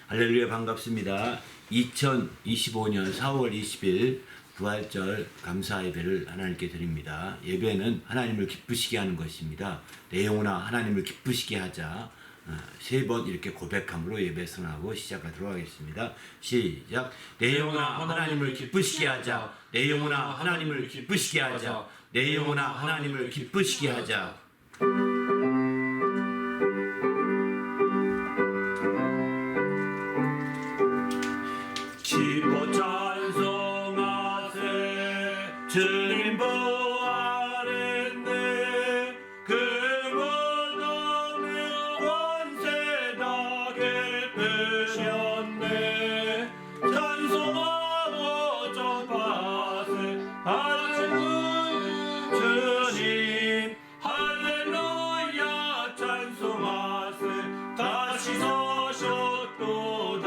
할렐루야 반갑습니다. 2025년 4월 20일 부활절 감사 예배를 하나님께 드립니다. 예배는 하나님을 기쁘시게 하는 것입니다. 내 영혼아 하나님을 기쁘시게 하자. 세 번 이렇게 고백함으로 예배 선하고 시작하도록 하겠습니다. 시작. 내 영혼아 하나님을 기쁘시게 하자. 내 영혼아 하나님을 기쁘시게 하자. 내 영혼아 하나님을 기쁘시게 하자. 기뻐 찬송하세 주님 부활했네 그 무덤의 권세 다 깨뜨셨네 찬송하고 전파세 할렐루야 주님 할렐루야 찬송하세 다시 서셨도다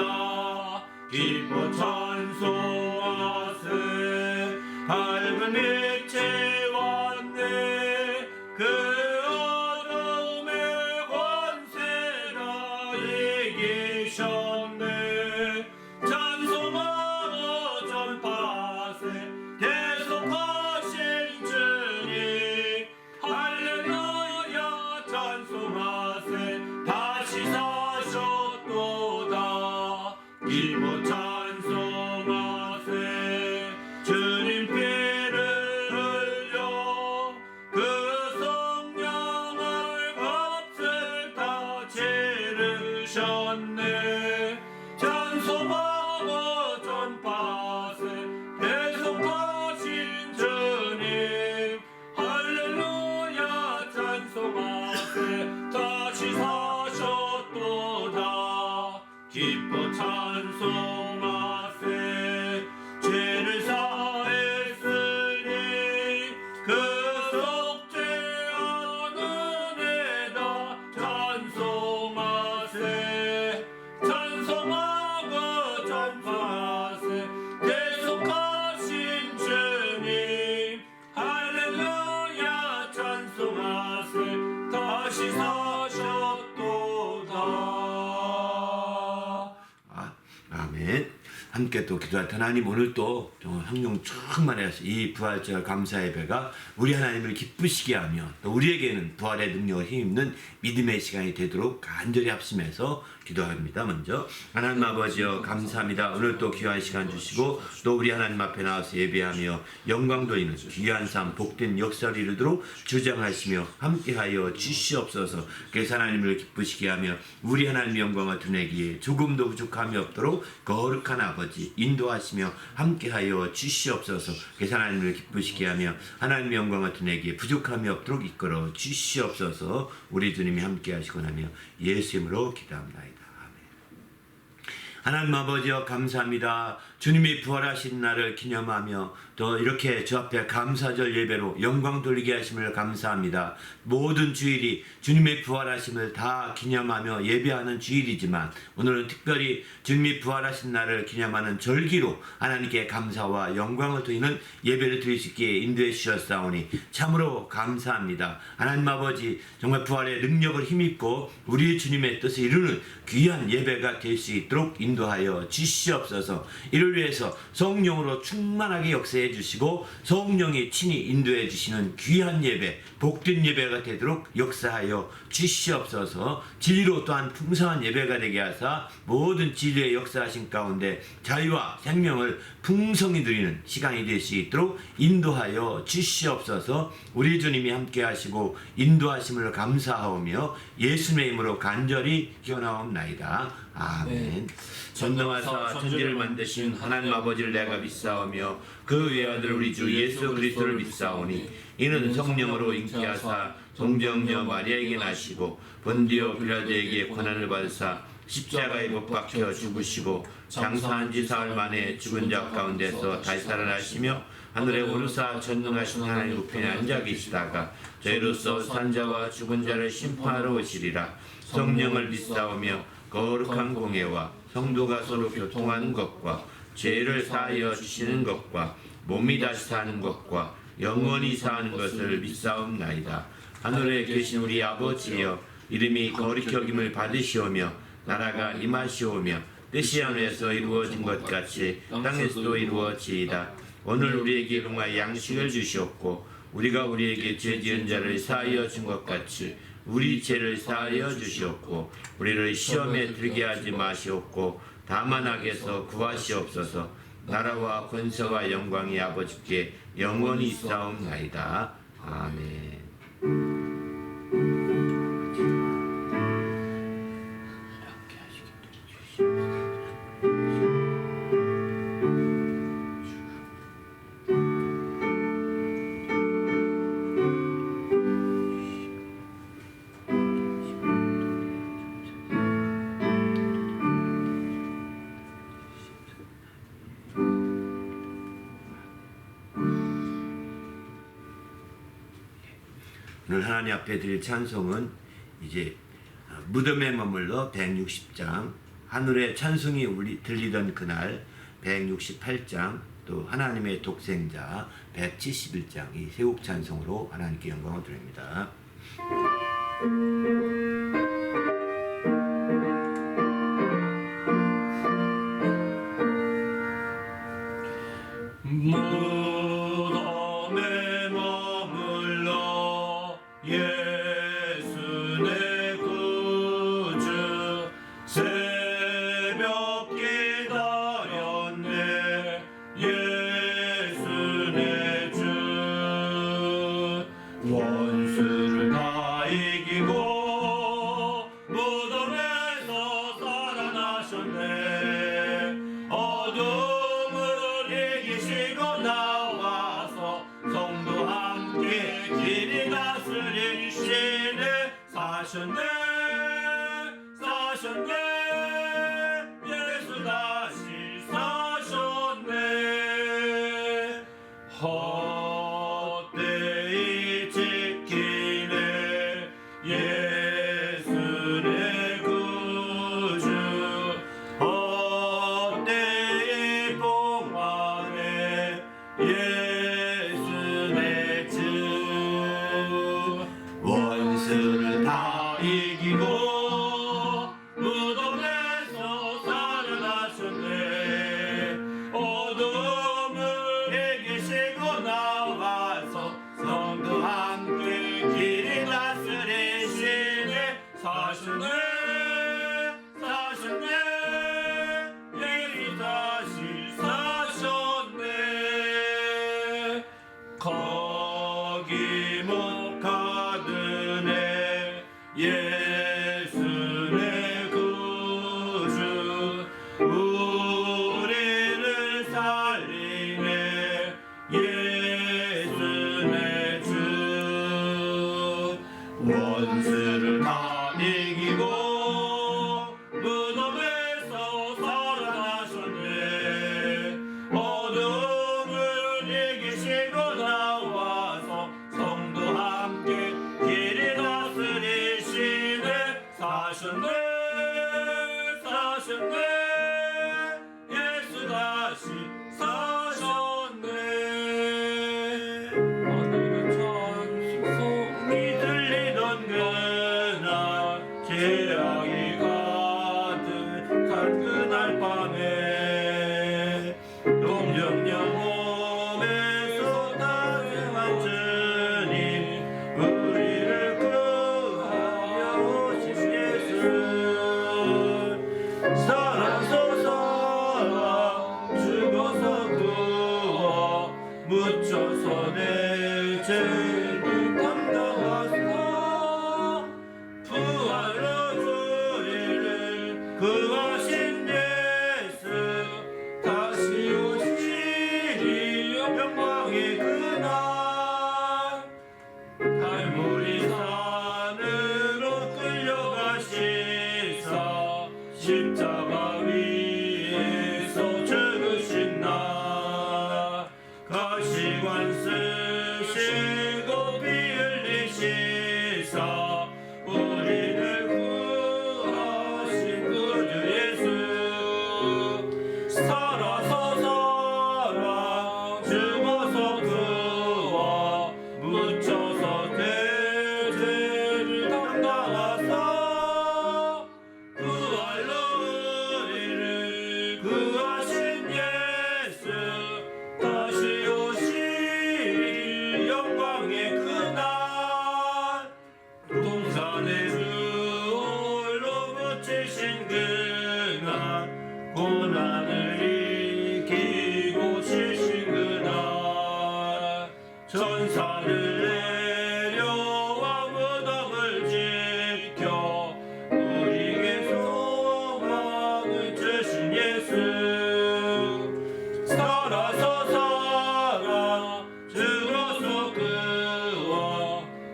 기뻐 찬송하세 밝은 빛이 왔네 그 어둠의 권세가 이기셨네 찬송하고 전파세 계속하신 주님 할렐루야 찬송하세 다시 사셨도다 기뻐 찬송하세 주님 피를 흘려 그 성령을 값을 다 치르셨네 찬송하고 전파세 계속하신 주님 할렐루야 찬송하세 다시 사셨도다 기뻐 찬송하세 죄를 사했으니 그 속죄하는 애다 찬송하세 찬송하고 전파하세 계속하신 주님 할렐루야 찬송하세 다시 사셨도다. 아멘. 함께 또 기도할 하나님 오늘 또 성령 충만해서 이 부활절 감사 예배가 우리 하나님을 기쁘시게 하며 또 우리에게는 부활의 능력을 힘입는 믿음의 시간이 되도록 간절히 합심해서 기도합니다. 먼저 하나님 아버지여 감사합니다. 오늘 또 귀한 시간 주시고 또 우리 하나님 앞에 나와서 예배하며 영광 돌리는 귀한 삶 복된 역사를 이루도록 주장하시며 함께하여 주시옵소서. 그래서 하나님을 기쁘시게 하며 우리 하나님의 영광을 드러내기에 조금도 부족함이 없도록 거룩한 아버지 인도하시며 함께하여 주시옵소서. 그래서 하나님을 기쁘시게 하며 하나님의 영광을 드러내기에 부족함이 없도록 이끌어 주시옵소서. 우리 주님이 함께하시고 나며 예수 이름으로 기도합니다. 하나님 아버지여 감사합니다. 주님이 부활하신 날을 기념하며 또 이렇게 주 앞에 감사절 예배로 영광 돌리게 하심을 감사합니다. 모든 주일이 주님의 부활하심을 다 기념하며 예배하는 주일이지만 오늘은 특별히 주님이 부활하신 날을 기념하는 절기로 하나님께 감사와 영광을 드리는 예배를 드릴 수 있게 인도해 주셨사오니 참으로 감사합니다. 하나님 아버지 정말 부활의 능력을 힘입고 우리 주님의 뜻을 이루는 귀한 예배가 될 수 있도록 인도하여 주시옵소서. 이를 위해서 성령으로 충만하게 역사해 주시고 성령이 친히 인도해 주시는 귀한 예배 복된 예배가 되도록 역사하여 주시옵소서. 진리로 또한 풍성한 예배가 되게 하사 모든 진리의 역사하신 가운데 자유와 생명을 풍성히 누리는 시간이 될 수 있도록 인도하여 주시옵소서. 우리 주님이 함께 하시고 인도하심을 감사하오며 예수님의 이름으로 간절히 기원하옵나이다. 아멘. 전능하사 천지를 만드신 하나님 아버지를 내가 믿사오며 그 외아들 우리 주 예수 그리스도를 믿사오니 이는 성령으로 잉태하사 동정녀 마리아에게 나시고 본디오 빌라도에게 고난을 받으사 십자가에 못 박혀 죽으시고 장사한 지 사흘 만에 죽은 자 가운데서 다시 살아나시며 하늘에 오르사 전능하신 하나님 우편에 앉아 계시다가 저희로서 산자와 죽은 자를 심판하러 오시리라. 성령을 믿사오며 거룩한 공예와 성도가 서로 교통하는 것과 죄를 사하여 주시는 것과 몸이 다시 사는 것과 영원히 사는 것을 믿사옵나이다. 하늘에 계신 우리 아버지여 이름이 거룩히 여김을 받으시오며 나라가 임하시오며 뜻이 하늘에서 이루어진 것 같이 땅에서도 이루어지이다. 오늘 우리에게 일용할 양식을 주시옵고 우리가 우리에게 죄 지은 자를 사하여 준 것 같이 우리 죄를 사하여 주시옵고 우리를 시험에 들게 하지 마시옵고 다만 악에서 구하시옵소서. 나라와 권세와 영광이 아버지께 영원히 있사옵나이다. 아멘. 오늘 하나님 앞에 드릴 찬송은 이제 무덤에 머물러 160장, 하늘의 찬송이 들리던 그날 168장, 또 하나님의 독생자 171장 이 세 곡 찬송으로 하나님께 영광을 드립니다. 무덤에 머물러 예수 내 구주 새벽 기다렸네 예수 내 주 원수를 다 이기고 무덤에서 살아나셨네 어둠을 이기시고 나와서 성도 함께 길이 다스리시네 사셨네 사셨네 예수 다시 사셨네 헛되이 지키네 예수 내 구주 헛되이 봉하네 예수 내 주 원수를 다 이기고 무덤에서 살아나셨네 어둠을 이기시고 나와서 성도 함께 길이 다스리시네 사셨네 사셨네 예수 다시 사셨네 거기 못 가드네 예수 내 구주 우리를 살리네 예수 내 주 원수를 다 이기고 무덤에서 살아나셨네 어둠을 이기시고 나와서 성도 함께 길이 다스리시네 사셨네 사셨네 예수 다시 사셨네 하늘의 찬송이 들리던 그날 재앙이 가득한 그날 밤에 동정 영혼에서 탄생한 주님 우리를 구하여 오신 예수 살아서 살아 죽어서 구워 묻혀서 내 죄를 담당하사 부활로 주리를 구하신 예수 다시 오시리 영광의 그날 갈보리 산으로 끌려가시사 십자가 위에서 죽으신 날 가시관 쓰시고 피 흘리시사 우리를 구하신 구주 예수 살아서 살아 죽어서 구워 묻혀서 내 죄를 담당하사 부활로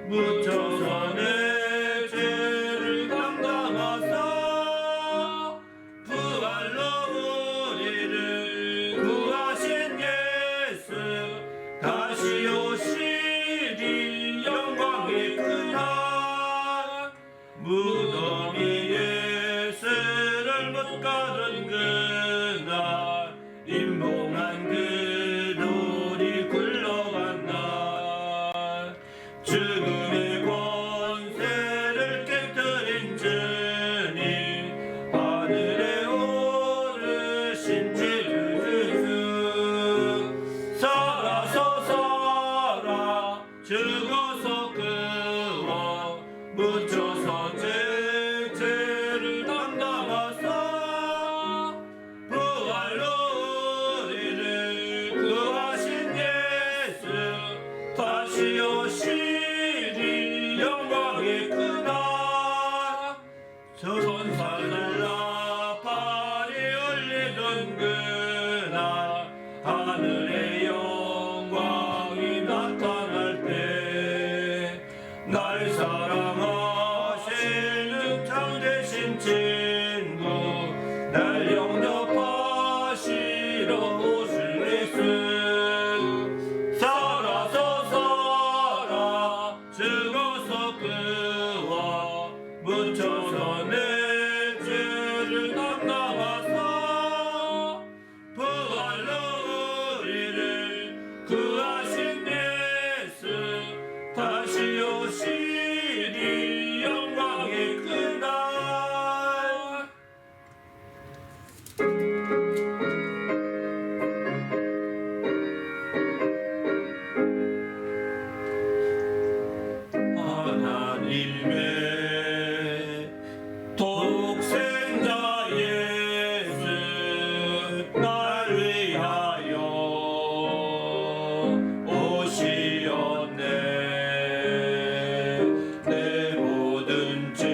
묻혀서 내 죄를 담당하사 부활로 우리를 구하신 예수 다시 오시리 영광의 그날 무덤 위에 예수를 못 가둔 그날 임봉한 그 돌이 굴러간 날 죽음의 권세를 깨뜨린 주님 하늘에 오르신 예수 살아서 살아 죽어서 그와 묻혀서 제 죄를 담당하사 부활로 우리를 구하신 예수 다시 오시리 영광의 그날 천사들 나팔이 울리던 그날 하늘의 영광이 나타날 때 날 사랑하시는 참되신 친구 날 영접하시러 오실 예수 살아서 살아 죽어서 그와 묻혀서 내 죄를 담당하사 부활로 우리를 구하신 예수 다시 오시리 영광의 그날 하나님의 독생자 예수 날 위하여 오시었네 내 모든 죄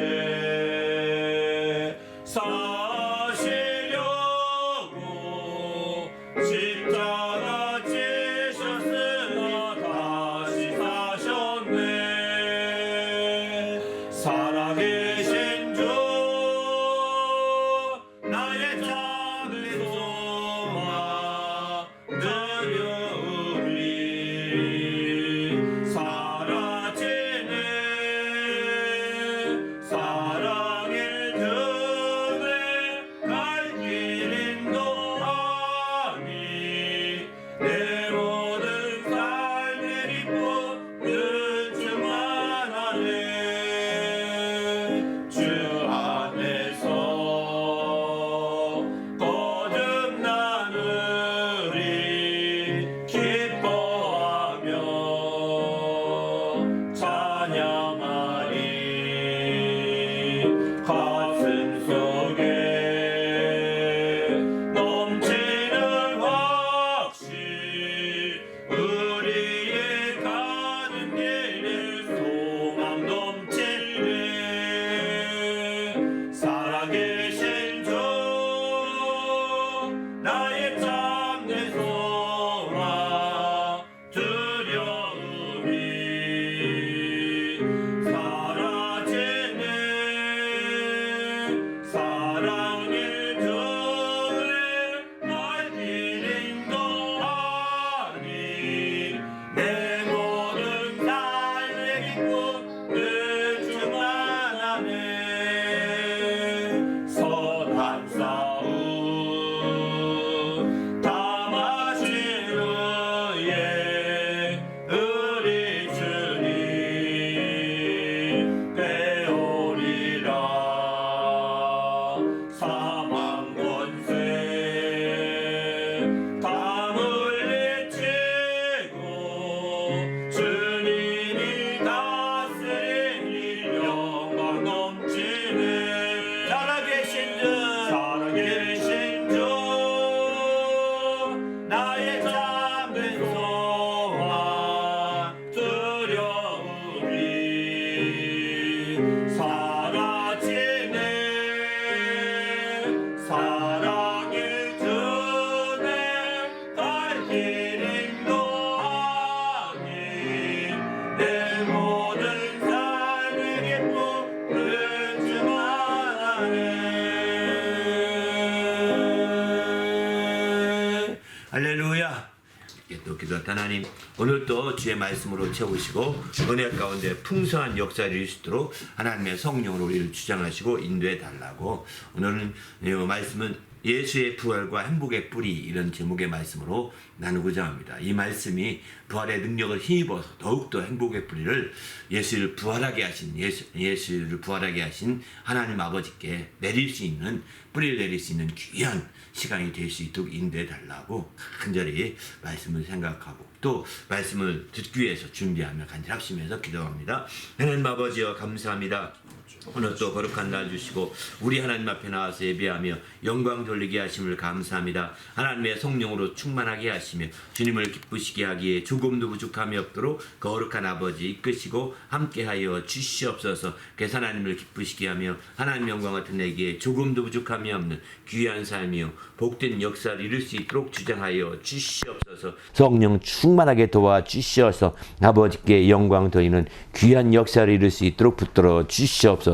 사시려고 십자가 지셨으나 다시 사셨네 살아계신 주 나의 작은 소망 두려움이 사라지네 사랑의 주에 갈 길 인도하니 내 모든 삶의 기쁨 늘 주만 하네 주 안에서 거듭나느니 기뻐하며 찬양하리 가슴 속에 넘치는 확신 우리의 가는 길에 소망 넘치네 살아계신 주 나의 참된 소망 두려움이 사라지네 사랑의 주에 날 길 인도하니 내 모든 삶의 기쁨 늘 주만 하네 선한 싸움 다 마신 후에 우리 주님 배우리라 사망 권세 다 물리치고 주님이 다스리니 영광 넘치네 살아계신 주 나의 잠든 소망 두려움이 사라지네 사랑의 주내 갈 길 인도하니 내 모든 하나님, 오늘도 주의 말씀으로 채우시고 은혜 가운데 풍성한 역사를 이룰 수 있도록 하나님의 성령으로 우리를 주장하시고 인도해 달라고. 오늘은 이 말씀은 예수의 부활과 행복의 뿌리, 이런 제목의 말씀으로 나누고자 합니다. 이 말씀이 부활의 능력을 힘입어서 더욱더 행복의 뿌리를 예수를 부활하게 하신 하나님 아버지께 내릴 수 있는, 뿌리를 내릴 수 있는 귀한 시간이 될 수 있도록 인도해 달라고 간절히 말씀을 생각하고 또 말씀을 듣기 위해서 준비하며 간절히 합심해서 기도합니다. 하나님 아버지여, 감사합니다. 오늘 또 거룩한 날 주시고 우리 하나님 앞에 나와서 예배하며 영광 돌리게 하심을 감사합니다. 하나님의 성령으로 충만하게 하시며 주님을 기쁘시게 하기에 조금도 부족함이 없도록 거룩한 아버지 이끄시고 함께하여 주시옵소서. 그래서 하나님을 기쁘시게 하며 하나님 영광을 드리기에 조금도 부족함이 없는 귀한 삶이요 복된 역사를 이룰 수 있도록 주장하여 주시옵소서. 성령 충만하게 도와 주시어서 아버지께 영광 돌리는 귀한 역사를 이룰 수 있도록 붙들어 주시옵소서.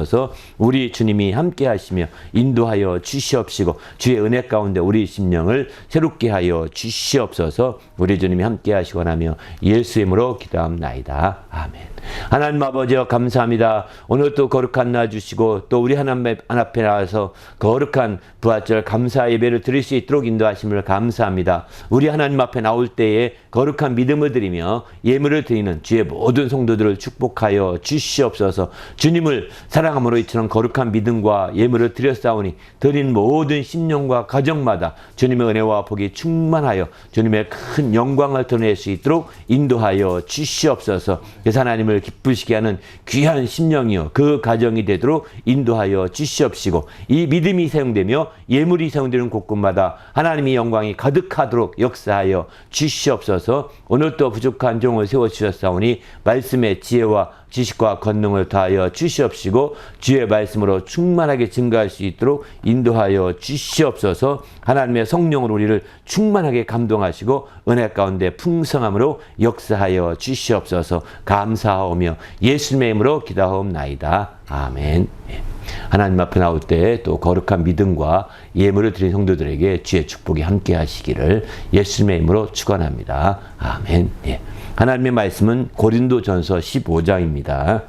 우리 주님이 함께 하시며 인도하여 주시옵시고 주의 은혜 가운데 우리 심령을 새롭게 하여 주시옵소서. 우리 주님이 함께 하시고나며 예수의 이름으로 기도합나이다. 아멘. 하나님 아버지여, 감사합니다. 오늘 또 거룩한 날 주시고 또 우리 하나님 앞에 나와서 거룩한 부활절 감사 예배를 드릴 수 있도록 인도하심을 감사합니다. 우리 하나님 앞에 나올 때에 거룩한 믿음을 드리며 예물을 드리는 주의 모든 성도들을 축복하여 주시옵소서. 주님을 사랑함으로 이처럼 거룩한 믿음과 예물을 드렸사오니 드린 모든 심령과 가정마다 주님의 은혜와 복이 충만하여 주님의 큰 영광을 드러낼 수 있도록 인도하여 주시옵소서. 그래서 하나님을 기쁘시게 하는 귀한 심령이요 그 가정이 되도록 인도하여 주시옵시고 이 믿음이 사용되며 예물이 사용되는 곳곳마다 하나님의 영광이 가득하도록 역사하여 주시옵소서. 오늘도 부족한 종을 세워주셨사오니 말씀의 지혜와 지식과 권능을 다하여 주시옵시고 주의 말씀으로 충만하게 증가할 수 있도록 인도하여 주시옵소서. 하나님의 성령으로 우리를 충만하게 감동하시고 은혜 가운데 풍성함으로 역사하여 주시옵소서. 감사하오며 예수님의 이름으로 기도하옵나이다. 아멘. 하나님 앞에 나올 때 또 거룩한 믿음과 예물을 드린 성도들에게 주의 축복이 함께 하시기를 예수님의 이름으로 축원합니다. 아멘. 하나님의 말씀은 고린도전서 15장입니다.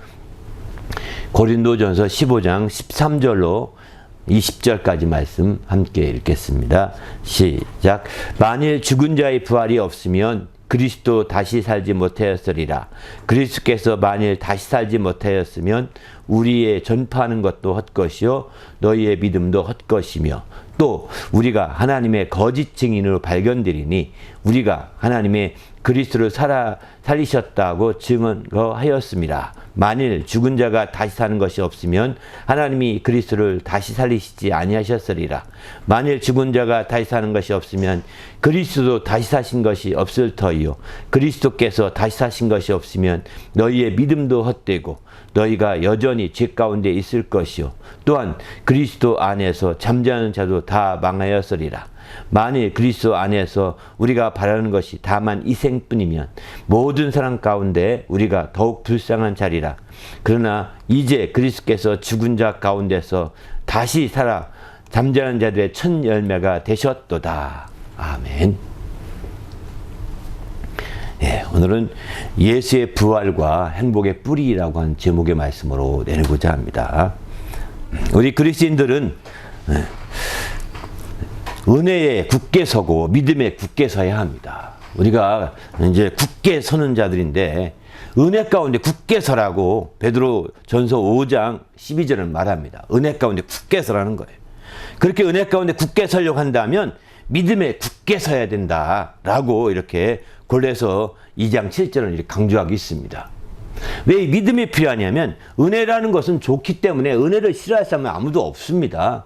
고린도전서 15장 13절로 20절까지 말씀 함께 읽겠습니다. 시작. 만일 죽은 자의 부활이 없으면 그리스도 다시 살지 못하였으리라. 그리스도께서 만일 다시 살지 못하였으면 우리의 전파하는 것도 헛것이요 너희의 믿음도 헛것이며 또 우리가 하나님의 거짓 증인으로 발견되리니 우리가 하나님의 그리스도를 살리셨다고 증언하였습니다. 만일 죽은 자가 다시 사는 것이 없으면 하나님이 그리스도를 다시 살리시지 아니하셨으리라. 만일 죽은 자가 다시 사는 것이 없으면 그리스도도 다시 사신 것이 없을 터이요 그리스도께서 다시 사신 것이 없으면 너희의 믿음도 헛되고 너희가 여전히 죄 가운데 있을 것이요 또한 그리스도 안에서 잠자는 자도 다 망하였으리라. 만일 그리스도 안에서 우리가 바라는 것이 다만 이 생뿐이면 모든 사람 가운데 우리가 더욱 불쌍한 자리라. 그러나 이제 그리스도께서 죽은 자 가운데서 다시 살아 잠자는 자들의 첫 열매가 되셨도다. 아멘. 오늘은 예수의 부활과 행복의 뿌리라고 하는 제목의 말씀으로 내놓고자 합니다. 우리 그리스도인들은 은혜에 굳게 서고 믿음에 굳게 서야 합니다. 우리가 이제 굳게 서는 자들인데 은혜 가운데 굳게 서라고 베드로 전서 5장 12절은 말합니다. 은혜 가운데 굳게 서라는 거예요. 그렇게 은혜 가운데 굳게 서려고 한다면 믿음에 굳게 서야 된다라고 이렇게 골로새 2장 7절은 이렇게 강조하고 있습니다. 왜 믿음이 필요하냐면 은혜라는 것은 좋기 때문에 은혜를 싫어할 사람은 아무도 없습니다.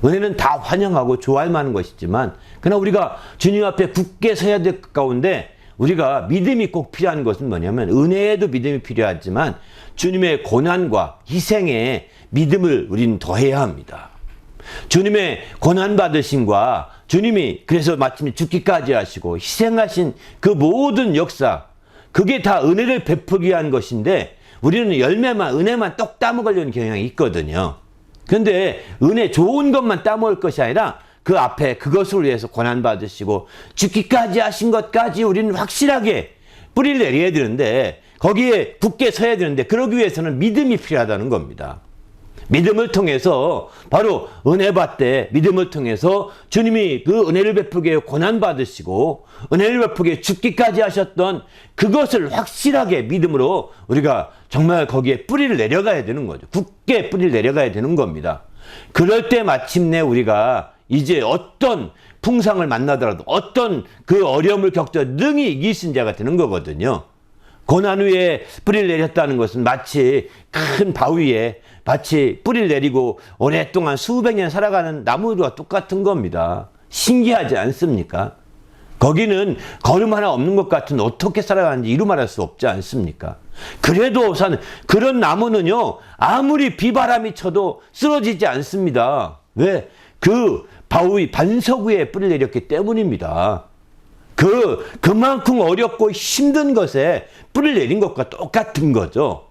은혜는 다 환영하고 좋아할 만한 것이지만 그러나 우리가 주님 앞에 굳게 서야 될 가운데 우리가 믿음이 꼭 필요한 것은 뭐냐면 은혜에도 믿음이 필요하지만 주님의 고난과 희생에 믿음을 우리는 더해야 합니다. 주님의 고난받으심과 주님이 그래서 마침내 죽기까지 하시고 희생하신 그 모든 역사 그게 다 은혜를 베풀기 위한 것인데 우리는 열매만 은혜만 떡 따먹으려는 경향이 있거든요. 그런데 은혜 좋은 것만 따먹을 것이 아니라 그 앞에 그것을 위해서 고난받으시고 죽기까지 하신 것까지 우리는 확실하게 뿌리를 내려야 되는데, 거기에 굳게 서야 되는데, 그러기 위해서는 믿음이 필요하다는 겁니다. 믿음을 통해서, 바로 은혜 받되 믿음을 통해서 주님이 그 은혜를 베풀게 고난받으시고 은혜를 베풀게 죽기까지 하셨던 그것을 확실하게 믿음으로 우리가 정말 거기에 뿌리를 내려가야 되는 거죠. 굳게 뿌리를 내려가야 되는 겁니다. 그럴 때 마침내 우리가 이제 어떤 풍상을 만나더라도, 어떤 그 어려움을 겪더라도 능히 이기신 자가 되는 거거든요. 고난 위에 뿌리를 내렸다는 것은 마치 큰 바위에 마치 뿌리를 내리고 오랫동안 수백 년 살아가는 나무와 똑같은 겁니다. 신기하지 않습니까? 거기는 걸음 하나 없는 것 같은 어떻게 살아가는지 이루 말할 수 없지 않습니까? 그래도 그런 나무는요, 아무리 비바람이 쳐도 쓰러지지 않습니다. 왜? 그 바위 반석 위에 뿌리를 내렸기 때문입니다. 그만큼 어렵고 힘든 것에 뿌리를 내린 것과 똑같은 거죠.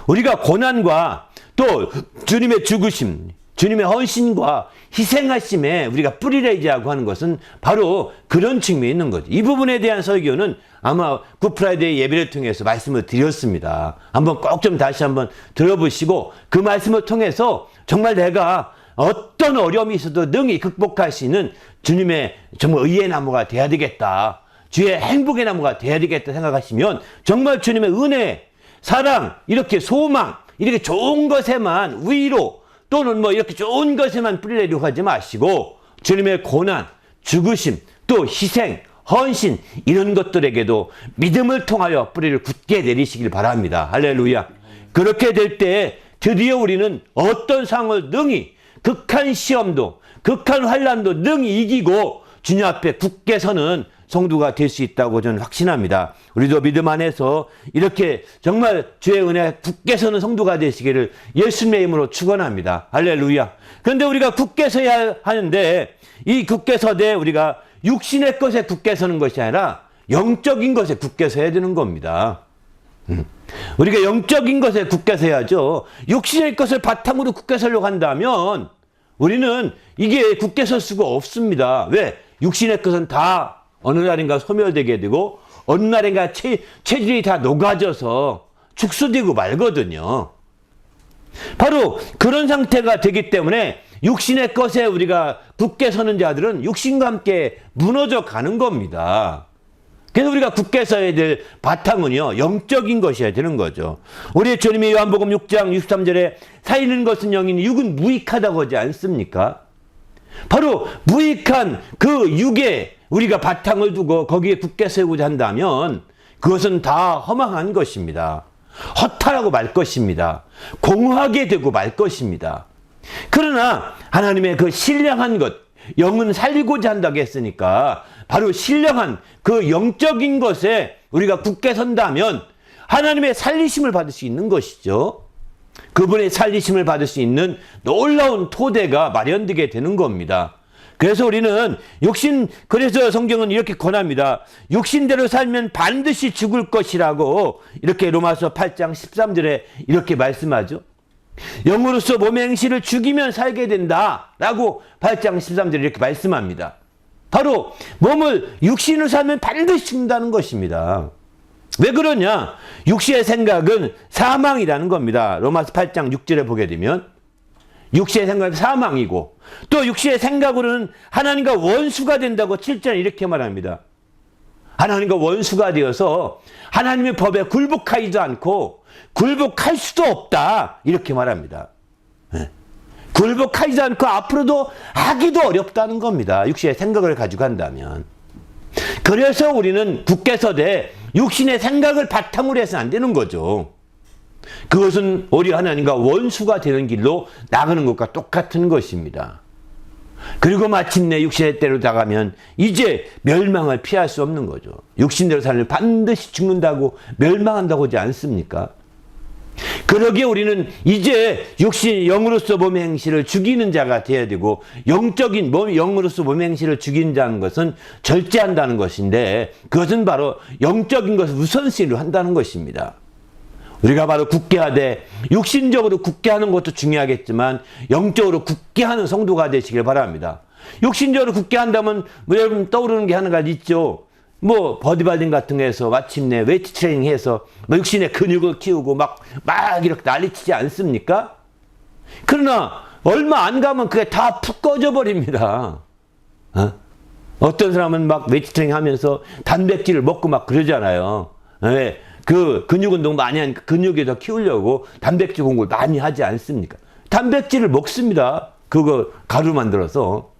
우리가 고난과 또 주님의 죽으심, 주님의 헌신과 희생하심에 우리가 뿌리를 내자고 하는 것은 바로 그런 측면이 있는 거죠. 이 부분에 대한 설교는 아마 굿프라이데이 예배를 통해서 말씀을 드렸습니다. 한번 꼭 좀 다시 한번 들어보시고 그 말씀을 통해서 정말 내가 어떤 어려움이 있어도 능히 극복할 수 있는 주님의 정말 의의 나무가 돼야 되겠다, 주의 행복의 나무가 돼야 되겠다 생각하시면 정말 주님의 은혜, 사랑, 이렇게 소망, 이렇게 좋은 것에만, 위로 또는 뭐 이렇게 좋은 것에만 뿌리려고 하지 마시고 주님의 고난, 죽으심, 또 희생, 헌신, 이런 것들에게도 믿음을 통하여 뿌리를 굳게 내리시길 바랍니다. 할렐루야. 그렇게 될 때 드디어 우리는 어떤 상황을 능히, 극한 시험도, 극한 환난도 능히 이기고 주님 앞에 굳게 서는 성도가 될 수 있다고 저는 확신합니다. 우리도 믿음 안에서 이렇게 정말 주의 은혜에 굳게 서는 성도가 되시기를 예수님의 이름으로 축원합니다. 할렐루야. 그런데 우리가 굳게 서야 하는데, 이 굳게 서되 우리가 육신의 것에 굳게 서는 것이 아니라 영적인 것에 굳게 서야 되는 겁니다. 우리가 영적인 것에 굳게 서야죠. 육신의 것을 바탕으로 굳게 서려고 한다면 우리는 이게 굳게 설 수가 없습니다. 왜? 육신의 것은 다 어느 날인가 소멸되게 되고 어느 날인가 체질이 다 녹아져서 축소되고 말거든요. 바로 그런 상태가 되기 때문에 육신의 것에 우리가 굳게 서는 자들은 육신과 함께 무너져 가는 겁니다. 그래서 우리가 굳게 서야 될 바탕은요, 영적인 것이어야 되는 거죠. 우리 주님이 요한복음 6장 63절에 살리는 것은 영이니 육은 무익하다고 하지 않습니까? 바로 무익한 그 육에 우리가 바탕을 두고 거기에 굳게 세우고자 한다면 그것은 다 허망한 것입니다. 허탈하고 말 것입니다. 공허하게 되고 말 것입니다. 그러나 하나님의 그 신령한 것, 영은 살리고자 한다고 했으니까 바로 신령한 그 영적인 것에 우리가 굳게 선다면 하나님의 살리심을 받을 수 있는 것이죠. 그분의 살리심을 받을 수 있는 놀라운 토대가 마련되게 되는 겁니다. 그래서 우리는 그래서 성경은 이렇게 권합니다. 육신대로 살면 반드시 죽을 것이라고 이렇게 로마서 8장 13절에 이렇게 말씀하죠. 영으로서 몸의 행실을 죽이면 살게 된다라고 8장 13절에 이렇게 말씀합니다. 바로 육신으로 살면 반드시 죽는다는 것입니다. 왜 그러냐? 육신의 생각은 사망이라는 겁니다. 로마서 8장 6절에 보게 되면 육신의 생각은 사망이고 또 육신의 생각으로는 하나님과 원수가 된다고 7절에 이렇게 말합니다. 하나님과 원수가 되어서 하나님의 법에 굴복하지도 않고 굴복할 수도 없다, 이렇게 말합니다. 굴복하지도 않고 앞으로도 하기도 어렵다는 겁니다. 육신의 생각을 가지고 한다면. 그래서 우리는 굳게 서되 육신의 생각을 바탕으로 해서는 안 되는 거죠. 그것은 오히려 하나님과 원수가 되는 길로 나가는 것과 똑같은 것입니다. 그리고 마침내 육신의 때로 나가면 이제 멸망을 피할 수 없는 거죠. 육신대로 살면 반드시 죽는다고, 멸망한다고 하지 않습니까? 그러기에 우리는 이제 영으로서 몸의 행실을 죽이는 자가 되어야 되고, 영으로서 몸의 행실을 죽이는 자는 것은 절제한다는 것인데, 그것은 바로 영적인 것을 우선순위로 한다는 것입니다. 우리가 바로 굳게 하되, 육신적으로 굳게 하는 것도 중요하겠지만 영적으로 굳게 하는 성도가 되시길 바랍니다. 육신적으로 굳게 한다면 뭐 여러분 떠오르는 게 하나가 있죠. 뭐 버디발딩 같은 거에서 마침내 웨이트 트레이닝 해서 뭐 육신의 근육을 키우고 막 이렇게 난리치지 않습니까? 그러나 얼마 안 가면 그게 다 푹 꺼져 버립니다. 어떤 사람은 막 웨이트 트레이닝 하면서 단백질을 먹고 막 그러잖아요. 왜? 그 근육 운동 많이 하니까 근육을 더 키우려고 단백질 공급을 많이 하지 않습니까? 단백질을 먹습니다. 그거 가루 만들어서.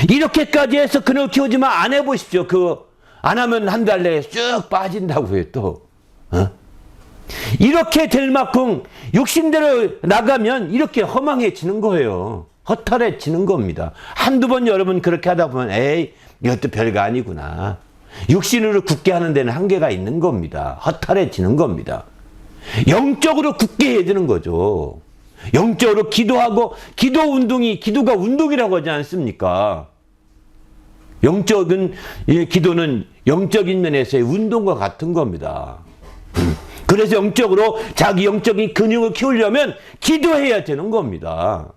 이렇게까지 해서 근육을 키우지만 안 해보십시오. 그거 안 하면 한 달 내에 쭉 빠진다고 해요, 또. 이렇게 될 만큼 육신대로 나가면 이렇게 허망해지는 거예요. 허탈해지는 겁니다. 한두 번 여러분 그렇게 하다 보면 에이 이것도 별거 아니구나. 육신으로 굳게 하는 데는 한계가 있는 겁니다. 허탈해지는 겁니다. 영적으로 굳게 해야 되는 거죠. 영적으로 기도하고 기도가 운동이라고 하지 않습니까? 영적인 기도는 영적인 면에서의 운동과 같은 겁니다. 그래서 영적으로 자기 영적인 근육을 키우려면 기도해야 되는 겁니다.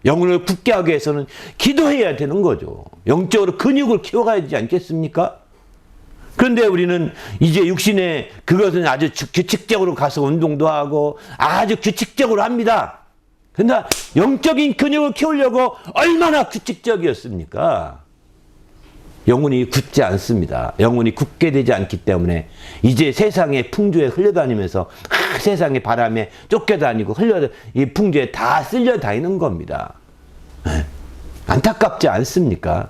영혼을 굳게 하기 위해서는 기도해야 되는 거죠. 영적으로 근육을 키워가야 되지 않겠습니까? 그런데 우리는 이제 육신의 그것은 아주 규칙적으로 가서 운동도 하고 아주 규칙적으로 합니다. 그러나 영적인 근육을 키우려고 얼마나 규칙적이었습니까? 영혼이 굳지 않습니다. 영혼이 굳게 되지 않기 때문에 이제 세상의 풍조에 흘려다니면서 세상의 바람에 쫓겨다니고 이 풍조에 다 쓸려다니는 겁니다. 안타깝지 않습니까?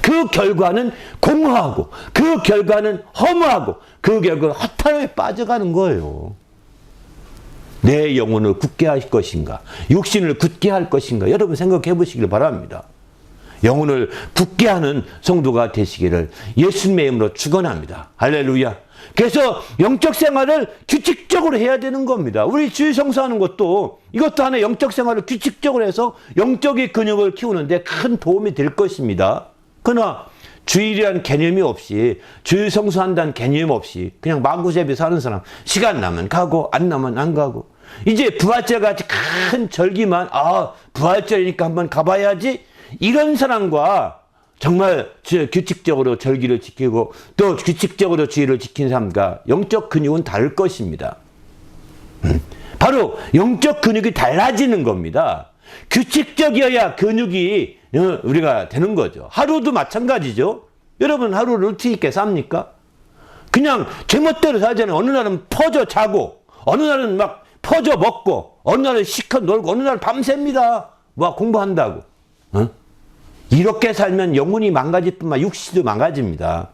그 결과는 공허하고 그 결과는 허무하고 그 결과는 허탈에 빠져가는 거예요. 내 영혼을 굳게 할 것인가? 육신을 굳게 할 것인가? 여러분 생각해 보시길 바랍니다. 영혼을 굳게 하는 성도가 되시기를 예수님의 이름으로 축원합니다. 할렐루야. 그래서 영적 생활을 규칙적으로 해야 되는 겁니다. 우리 주일 성수하는 것도 이것도 하나의 영적 생활을 규칙적으로 해서 영적인 근육을 키우는데 큰 도움이 될 것입니다. 그러나 주일이라는 개념이 없이 주일 성수한다는 개념 없이 그냥 마구잡이 사는 사람 시간 나면 가고 안 나면 안 가고 이제 부활절 같이 큰 절기만 부활절이니까 한번 가봐야지 이런 사람과 정말 규칙적으로 절기를 지키고 또 규칙적으로 주의를 지킨 사람과 영적 근육은 다를 것입니다. 바로 영적 근육이 달라지는 겁니다. 규칙적이어야 근육이 우리가 되는 거죠. 하루도 마찬가지죠. 여러분 하루 루틴 있게 삽니까? 그냥 제멋대로 살잖아요. 어느 날은 퍼져 자고 어느 날은 막 퍼져 먹고 어느 날은 시컷 놀고 어느 날은 밤새입니다. 막 공부한다고. 이렇게 살면 영혼이 망가질 뿐만 육신도 망가집니다.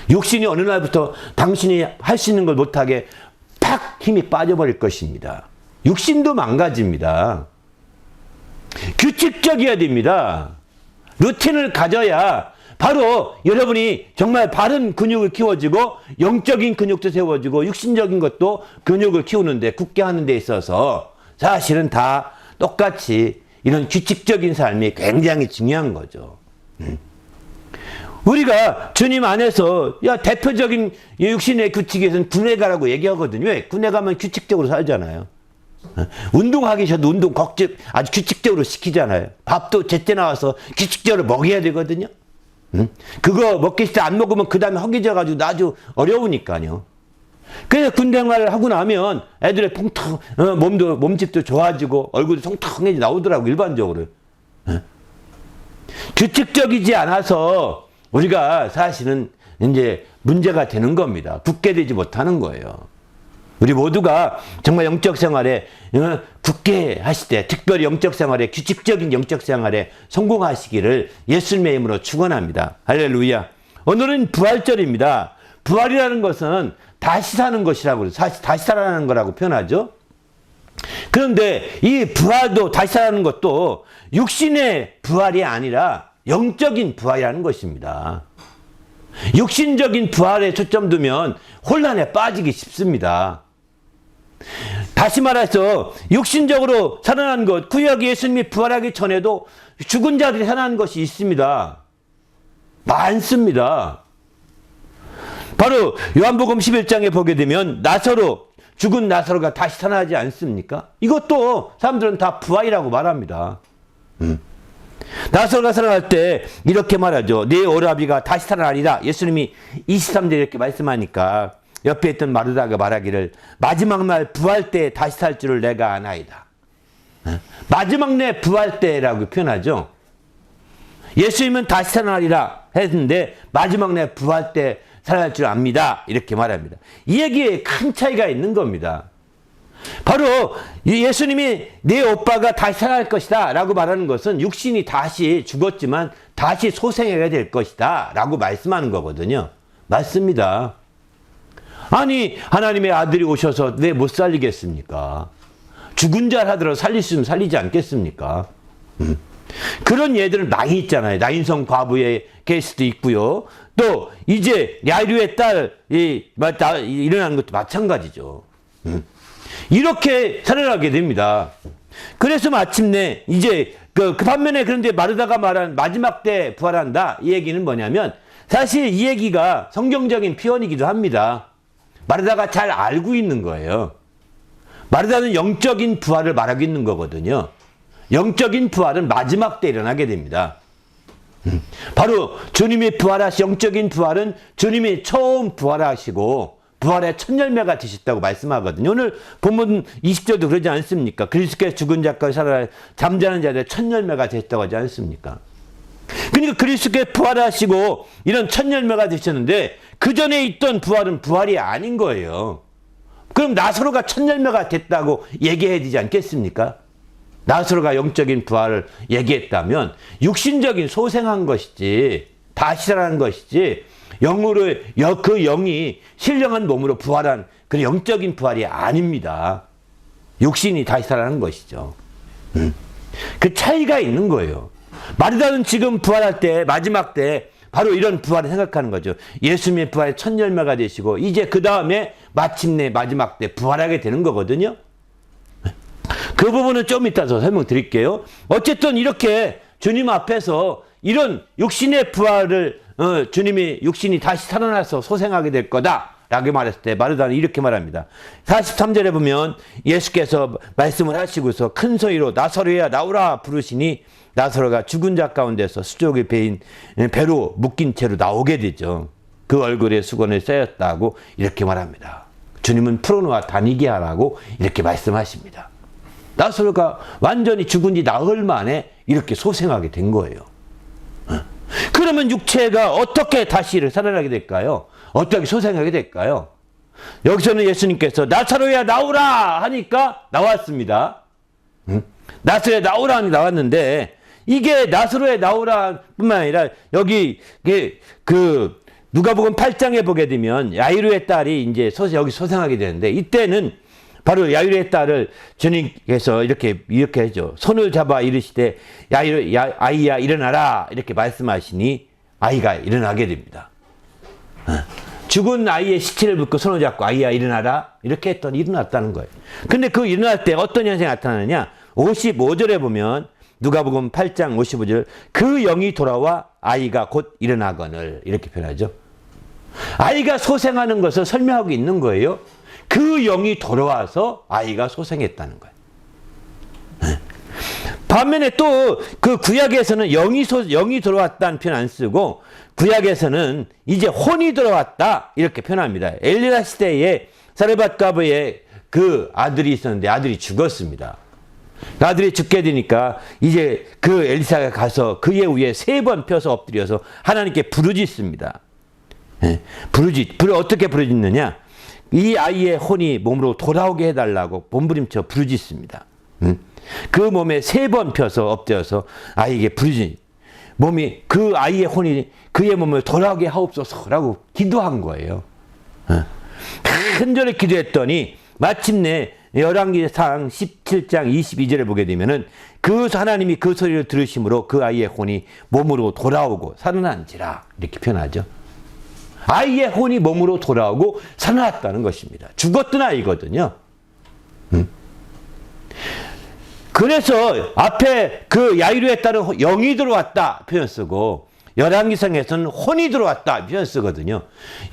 육신이 어느 날부터 당신이 할 수 있는 걸 못하게 팍 힘이 빠져버릴 것입니다. 육신도 망가집니다. 규칙적이어야 됩니다. 루틴을 가져야 바로 여러분이 정말 바른 근육을 키워지고 영적인 근육도 세워지고 육신적인 것도 근육을 키우는데 굳게 하는 데 있어서 사실은 다 똑같이 이런 규칙적인 삶이 굉장히 중요한 거죠. 우리가 주님 안에서 대표적인 육신의 규칙에서는 군에 가라고 얘기하거든요. 왜? 군에 가면 규칙적으로 살잖아요. 운동하기 전에도 운동 아주 규칙적으로 시키잖아요. 밥도 제때 나와서 규칙적으로 먹여야 되거든요. 그거 먹기 싫다 안 먹으면 그 다음에 허기져가지고 아주 어려우니까요. 그래서 군대 생활을 하고 나면 애들의 통통 몸집도 좋아지고 얼굴도 통통해지 나오더라고 일반적으로. 규칙적이지 않아서 우리가 사실은 이제 문제가 되는 겁니다. 굳게 되지 못하는 거예요. 우리 모두가 정말 영적 생활에 굳게 하실 때 특별히 영적 생활에 규칙적인 영적 생활에 성공하시기를 예수님의 이름으로 축원합니다. 할렐루야. 오늘은 부활절입니다. 부활이라는 것은 다시 사는 것이라고 그래요. 다시 살아나는 거라고 표현하죠. 그런데 이 부활도 다시 살아나는 것도 육신의 부활이 아니라 영적인 부활이라는 것입니다. 육신적인 부활에 초점 두면 혼란에 빠지기 쉽습니다. 다시 말해서 육신적으로 살아난 것, 구약 예수님이 부활하기 전에도 죽은 자들이 살아난 것이 있습니다. 많습니다. 바로 요한복음 11장에 보게 되면 죽은 나사로가 다시 살아나지 않습니까? 이것도 사람들은 다 부활이라고 말합니다. 나사로가 살아날 때 이렇게 말하죠. 내 오라비가 다시 살아나리라. 예수님이 23절에 이렇게 말씀하니까 옆에 있던 마르다가 말하기를 마지막 날 부활 때 다시 살 줄을 내가 아나이다. 마지막 날 부활 때라고 표현하죠. 예수님은 다시 살아나리라 했는데 마지막 날 부활 때 살아날 줄 압니다. 이렇게 말합니다. 이 얘기에 큰 차이가 있는 겁니다. 바로 예수님이 내 오빠가 다시 살아날 것이다 라고 말하는 것은 육신이 다시 죽었지만 다시 소생하게 될 것이다 라고 말씀하는 거거든요. 맞습니다. 아니 하나님의 아들이 오셔서 왜 못 살리겠습니까? 죽은 자 하더라도 살릴 수 있으면 살리지 않겠습니까? 그런 예들은 많이 있잖아요. 나인성 과부의 케이스도 있고요. 또 이제 야이루의 딸이 일어나는 것도 마찬가지죠. 이렇게 살아나게 됩니다. 그래서 마침내 이제 그 반면에 그런데 마르다가 말한 마지막 때 부활한다 이 얘기는 뭐냐면 사실 이 얘기가 성경적인 표현이기도 합니다. 마르다가 잘 알고 있는 거예요. 마르다는 영적인 부활을 말하고 있는 거거든요. 영적인 부활은 마지막 때 일어나게 됩니다. 바로 주님이 부활하신 영적인 부활은 주님이 처음 부활하시고 부활의 첫 열매가 되셨다고 말씀하거든요. 오늘 본문 20절도 그러지 않습니까? 그리스도께서 죽은 자까지 살아 잠자는 자들의 첫 열매가 되셨다고 하지 않습니까? 그러니까 그리스도께서 부활하시고 이런 첫 열매가 되셨는데 그 전에 있던 부활은 부활이 아닌 거예요. 그럼 나사로가 첫 열매가 됐다고 얘기해야 되지 않겠습니까? 나사로가 영적인 부활을 얘기했다면 육신적인 소생한 것이지 다시 살아난 것이지 영으로 그 영이 신령한 몸으로 부활한 그 영적인 부활이 아닙니다. 육신이 다시 살아난 것이죠. 그 차이가 있는 거예요. 마르다는 지금 부활할 때 마지막 때 바로 이런 부활을 생각하는 거죠. 예수님의 부활의 첫 열매가 되시고 이제 그 다음에 마침내 마지막 때 부활하게 되는 거거든요. 그 부분은 좀 이따 더 설명드릴게요. 어쨌든 이렇게 주님 앞에서 이런 육신의 부활을 주님이 육신이 다시 살아나서 소생하게 될 거다 라고 말했을 때 마르다는 이렇게 말합니다. 43절에 보면 예수께서 말씀을 하시고서 큰 소리로 나사로야 나오라 부르시니 나사로가 죽은 자 가운데서 수족의 배로 묶인 채로 나오게 되죠. 그 얼굴에 수건을 쌓였다고 이렇게 말합니다. 주님은 풀어놓아 다니게 하라고 이렇게 말씀하십니다. 나사로가 완전히 죽은 지 나흘 만에 이렇게 소생하게 된 거예요. 그러면 육체가 어떻게 다시 살아나게 될까요? 어떻게 소생하게 될까요? 여기서는 예수님께서 나사로야 나오라 하니까 나왔습니다. 나사로야 나오라 하니 나왔는데 이게 나사로야 나오라 뿐만 아니라 여기 그 누가복음 8장에 보게 되면 야이루의 딸이 이제 여기 소생하게 되는데 이때는 바로 야이루의 딸을 주님께서 이렇게 하죠. 손을 잡아 이르시되 아이야 일어나라 이렇게 말씀하시니 아이가 일어나게 됩니다. 죽은 아이의 시체를 묻고 손을 잡고 아이야 일어나라 이렇게 했더니 일어났다는 거예요. 근데 그 일어날 때 어떤 현상이 나타나느냐 55절에 보면 누가복음 8장 55절 그 영이 돌아와 아이가 곧 일어나거늘 이렇게 표현하죠. 아이가 소생하는 것을 설명하고 있는 거예요. 그 영이 돌아와서 아이가 소생했다는 거예요. 반면에 또 그 구약에서는 영이 돌아왔다는 표현 안 쓰고 구약에서는 이제 혼이 돌아왔다 이렇게 표현합니다. 엘리야 시대에 사르밧 가브의 그 아들이 있었는데 아들이 죽었습니다. 아들이 죽게 되니까 이제 그 엘리사가 가서 그의 위에 3번 펴서 엎드려서 하나님께 부르짖습니다. 어떻게 부르짖느냐? 이 아이의 혼이 몸으로 돌아오게 해달라고 몸부림쳐 부르짖습니다. 그 몸에 3번 펴서 엎드려서 아이에게 몸이 그 아이의 혼이 그의 몸을 돌아오게 하옵소서라고 기도한 거예요. 간절히 기도했더니 마침내 열왕기상 17장 22절에 보게 되면은 그 하나님이 그 소리를 들으심으로 그 아이의 혼이 몸으로 돌아오고 살아난지라 이렇게 표현하죠. 아이의 혼이 몸으로 돌아오고 살아났다는 것입니다. 죽었던 아이거든요. 그래서 앞에 그 야이루에 따른 영이 들어왔다 표현 쓰고 열왕기상에서는 혼이 들어왔다 표현 쓰거든요.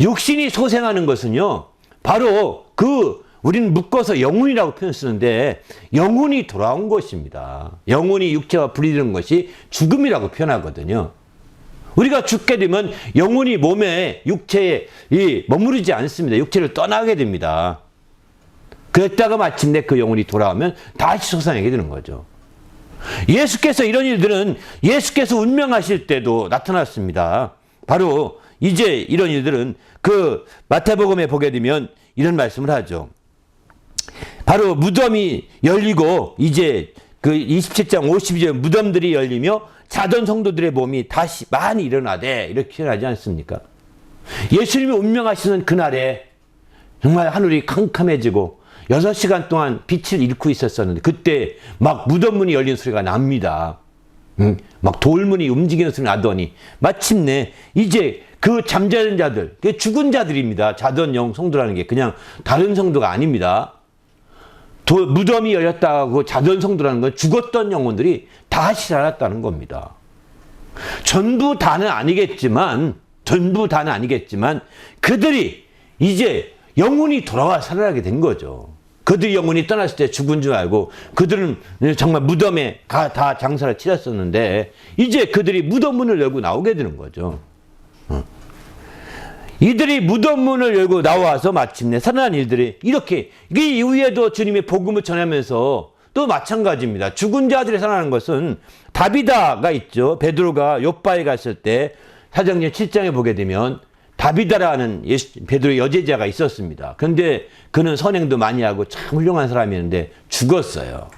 육신이 소생하는 것은요 바로 그 우리는 묶어서 영혼이라고 표현 쓰는데 영혼이 돌아온 것입니다. 영혼이 육체와 분리되는 것이 죽음이라고 표현하거든요. 우리가 죽게 되면 영혼이 몸에 육체에 머무르지 않습니다. 육체를 떠나게 됩니다. 그랬다가 마침내 그 영혼이 돌아오면 다시 솟아나게 되는 거죠. 예수께서 이런 일들은 예수께서 운명하실 때도 나타났습니다. 바로 이제 이런 일들은 그 마태복음에 보게 되면 이런 말씀을 하죠. 바로 무덤이 열리고 이제 그 27장 52절 무덤들이 열리며 자던 성도들의 몸이 다시 많이 일어나되 이렇게 표현하지 않습니까? 예수님이 운명하시는 그날에 정말 하늘이 캄캄해지고 6시간 동안 빛을 잃고 있었었는데 그때 막 무덤 문이 열린 소리가 납니다. 막 돌문이 움직이는 소리 나더니 마침내 이제 그 잠자는 자들, 죽은 자들입니다. 자던 영 성도라는 게 그냥 다른 성도가 아닙니다. 무덤이 열렸다고 자던 성도라는 건 죽었던 영혼들이 다시 살았다는 겁니다. 전부 다는 아니겠지만 그들이 이제 영혼이 돌아와 살아나게 된 거죠. 그들이 영혼이 떠났을 때 죽은 줄 알고 그들은 정말 무덤에 다 장사를 치렀었는데 이제 그들이 무덤 문을 열고 나오게 되는 거죠. 이들이 무덤 문을 열고 나와서 마침내 살아난 일들이 이렇게 이 이후에도 주님의 복음을 전하면서 또 마찬가지입니다. 죽은 자들이 살아나는 것은 다비다가 있죠. 베드로가 욥바에 갔을 때 사도행전 7장에 보게 되면 다비다라는 베드로의 여제자가 있었습니다. 그런데 그는 선행도 많이 하고 참 훌륭한 사람이었는데 죽었어요.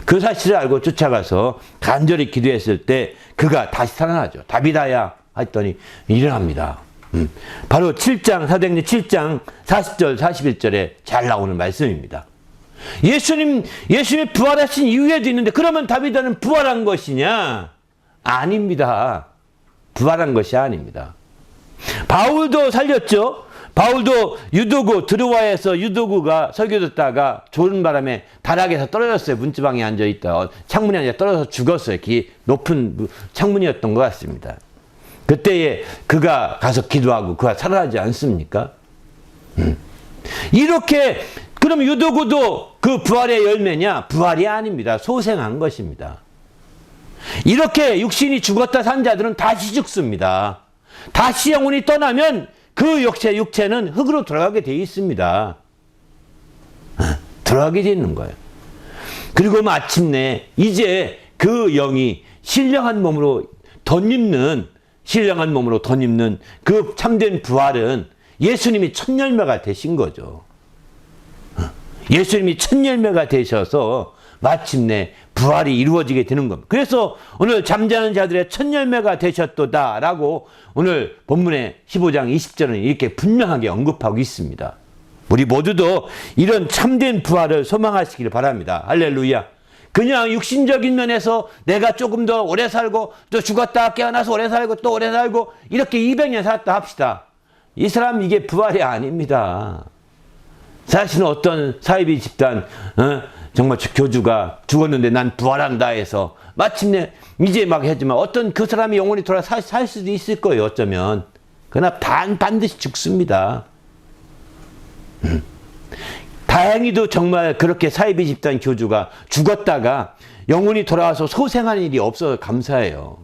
그 사실을 알고 쫓아가서 간절히 기도했을 때 그가 다시 살아나죠. 다비다야 했더니 일어납니다. 바로 7장 사도행전 7장 40절 41절에 잘 나오는 말씀입니다. 예수님이 부활하신 이후에도 있는데 그러면 다비다는 부활한 것이냐? 아닙니다. 부활한 것이 아닙니다. 바울도 살렸죠. 바울도 유도구 드로아에서 유도구가 설교 듣다가 좋은 바람에 다락에서 떨어졌어요. 문지방에 앉아있다 창문에 앉아 떨어져서 죽었어요. 높은 창문이었던 것 같습니다. 그때에 그가 가서 기도하고 그가 살아나지 않습니까? 이렇게 그럼 유도구도 그 부활의 열매냐? 부활이 아닙니다. 소생한 것입니다. 이렇게 육신이 죽었다 산 자들은 다시 죽습니다. 다시 영혼이 떠나면 그 육체는 흙으로 돌아가게 되어 있습니다. 돌아가게 되어 있는 거예요. 그리고 마침내 이제 그 영이 신령한 몸으로 덧입는 그 참된 부활은 예수님이 첫 열매가 되신 거죠. 예수님이 첫 열매가 되셔서 마침내 부활이 이루어지게 되는 겁니다. 그래서 오늘 잠자는 자들의 첫 열매가 되셨도다라고 오늘 본문의 15장 20절은 이렇게 분명하게 언급하고 있습니다. 우리 모두도 이런 참된 부활을 소망하시기를 바랍니다. 할렐루야. 그냥 육신적인 면에서 내가 조금 더 오래 살고 또 죽었다 깨어나서 오래 살고 또 오래 살고 이렇게 200년 살았다 합시다. 이 사람 이게 부활이 아닙니다. 사실은 어떤 사이비 집단 정말 교주가 죽었는데 난 부활한다 해서 마침내 이제 막 했지만 어떤 그 사람이 영혼이 돌아 살 수도 있을 거예요. 어쩌면. 그러나 반드시 죽습니다. 다행히도 정말 그렇게 사이비 집단 교주가 죽었다가 영혼이 돌아와서 소생하는 일이 없어서 감사해요.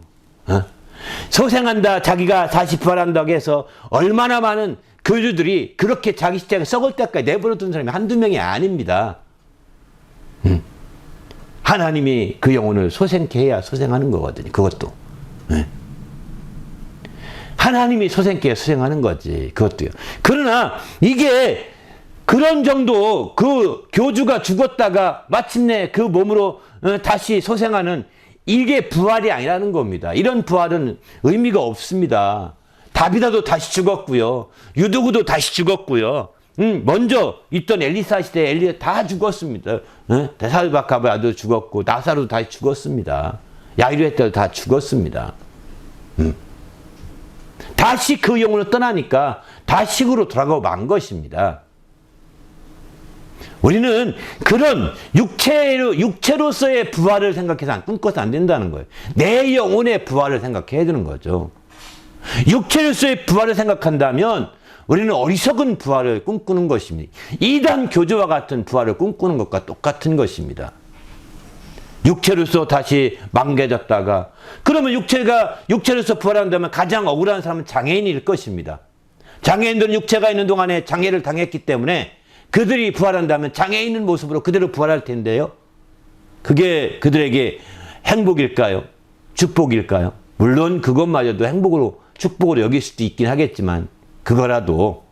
소생한다 자기가 다시 부활한다고 해서 얼마나 많은 교주들이 그렇게 자기 시체가 썩을 때까지 내버려둔 사람이 한두 명이 아닙니다. 하나님이 그 영혼을 소생케 해야 소생하는 거거든요. 그것도. 하나님이 소생케 해야 소생하는 거지. 그것도요. 그러나 이게 그런 정도 그 교주가 죽었다가 마침내 그 몸으로 다시 소생하는 이게 부활이 아니라는 겁니다. 이런 부활은 의미가 없습니다. 다비다도 다시 죽었고요. 유두구도 다시 죽었고요. 먼저 있던 엘리사 시대 엘리야 다 죽었습니다. 데살바카바도 죽었고 나사로도 다시 죽었습니다. 야이르 때도 다 죽었습니다. 다시 그 영혼을 떠나니까 다시 흙으로 돌아가고 만 것입니다. 우리는 그런 육체로서의 부활을 생각해서 꿈꿔서 안 된다는 거예요. 내 영혼의 부활을 생각해야 되는 거죠. 육체로서의 부활을 생각한다면 우리는 어리석은 부활을 꿈꾸는 것입니다. 이단 교조와 같은 부활을 꿈꾸는 것과 똑같은 것입니다. 육체로서 다시 망개졌다가, 그러면 육체로서 부활한다면 가장 억울한 사람은 장애인일 것입니다. 장애인들은 육체가 있는 동안에 장애를 당했기 때문에 그들이 부활한다면 장애인의 모습으로 그대로 부활할 텐데요. 그게 그들에게 행복일까요? 축복일까요? 물론 그것마저도 행복으로, 축복으로 여길 수도 있긴 하겠지만, 그거라도,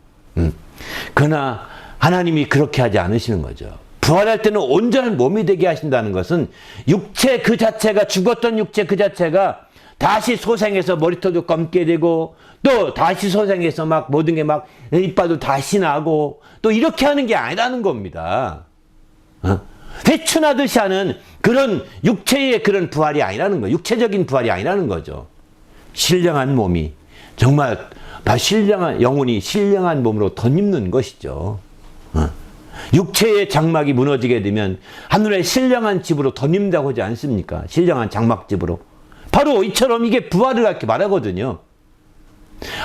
그러나 하나님이 그렇게 하지 않으시는 거죠. 부활할 때는 온전한 몸이 되게 하신다는 것은 육체 그 자체가, 죽었던 육체 그 자체가 다시 소생해서 머리털도 감게 되고, 또 다시 소생해서 막 모든 게 막 이빨도 다시 나고, 또 이렇게 하는 게 아니라는 겁니다. 회춘하듯이 하는 그런 육체의 그런 부활이 아니라는 거예요. 육체적인 부활이 아니라는 거죠. 신령한 몸이, 정말 신령한 영혼이 신령한 몸으로 덧입는 것이죠. 육체의 장막이 무너지게 되면 하늘의 신령한 집으로 덧입는다고 하지 않습니까? 신령한 장막집으로. 바로 이처럼 이게 부활을 이렇게 말하거든요.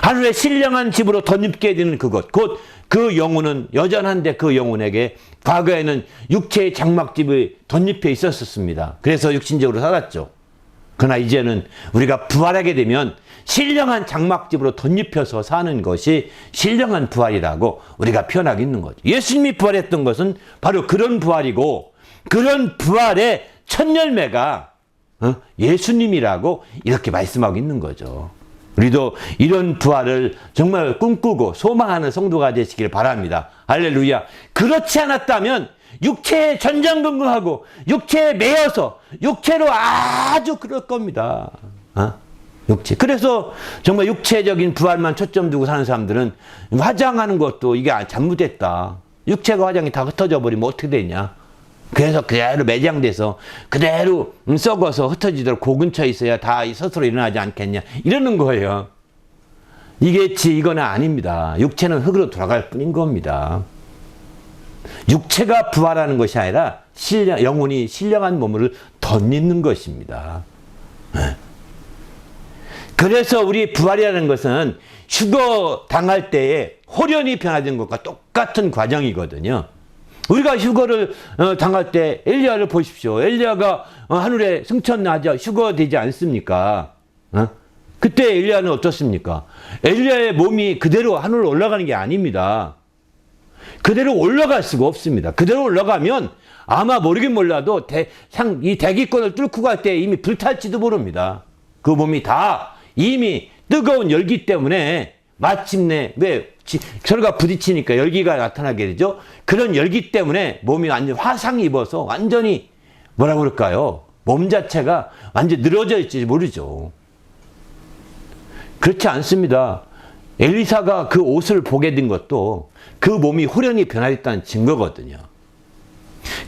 하늘의 신령한 집으로 덧입게 되는 그것, 곧 그 영혼은 여전한데 그 영혼에게 과거에는 육체의 장막집이 덧입혀 있었습니다. 그래서 육신적으로 살았죠. 그러나 이제는 우리가 부활하게 되면 신령한 장막집으로 덧입혀서 사는 것이 신령한 부활이라고 우리가 표현하고 있는 거죠. 예수님이 부활했던 것은 바로 그런 부활이고, 그런 부활의 첫 열매가 예수님이라고 이렇게 말씀하고 있는 거죠. 우리도 이런 부활을 정말 꿈꾸고 소망하는 성도가 되시길 바랍니다. 할렐루야. 그렇지 않았다면 육체에 전전긍긍하고 육체에 매여서 육체로 아주 그럴 겁니다. 육체. 그래서 정말 육체적인 부활만 초점 두고 사는 사람들은 화장하는 것도 이게 잘못됐다. 육체가 화장이 다 흩어져 버리면 어떻게 되냐. 그래서 그대로 매장돼서 그대로 썩어서 흩어지도록 그 근처에 있어야 다 스스로 일어나지 않겠냐. 이러는 거예요. 이거는 아닙니다. 육체는 흙으로 돌아갈 뿐인 겁니다. 육체가 부활하는 것이 아니라 영혼이 신령한 몸을 덧입는 것입니다. 그래서 우리 부활이라는 것은 휴거 당할 때에 홀연히 변화된 것과 똑같은 과정이거든요. 우리가 휴거를 당할 때 엘리야를 보십시오. 엘리야가 하늘에 승천하자 휴거되지 않습니까? 그때 엘리야는 어떻습니까? 엘리야의 몸이 그대로 하늘로 올라가는 게 아닙니다. 그대로 올라갈 수가 없습니다. 그대로 올라가면 아마 모르긴 몰라도 이 대기권을 뚫고 갈 때 이미 불탈지도 모릅니다. 그 몸이 다 이미 뜨거운 열기 때문에 마침내 서로가 부딪히니까 열기가 나타나게 되죠. 그런 열기 때문에 몸이 완전 화상이 입어서 완전히 뭐라고 그럴까요? 몸 자체가 완전 늘어져 있지 모르죠. 그렇지 않습니다. 엘리사가 그 옷을 보게 된 것도 그 몸이 홀연히 변화했다는 증거거든요.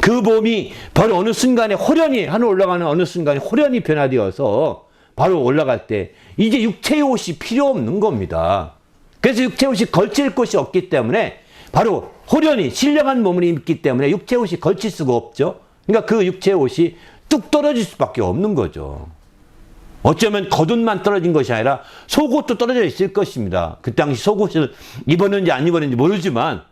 그 몸이 바로 어느 순간에 하늘 올라가는 어느 순간에 홀연히 변화되어서 바로 올라갈 때 이제 육체의 옷이 필요 없는 겁니다. 그래서 육체 옷이 걸칠 곳이 없기 때문에 바로 홀연히 신령한 몸을 입기 때문에 육체 옷이 걸칠 수가 없죠. 그러니까 그 육체 옷이 뚝 떨어질 수밖에 없는 거죠. 어쩌면 겉옷만 떨어진 것이 아니라 속옷도 떨어져 있을 것입니다. 그 당시 속옷을 입었는지 안 입었는지 모르지만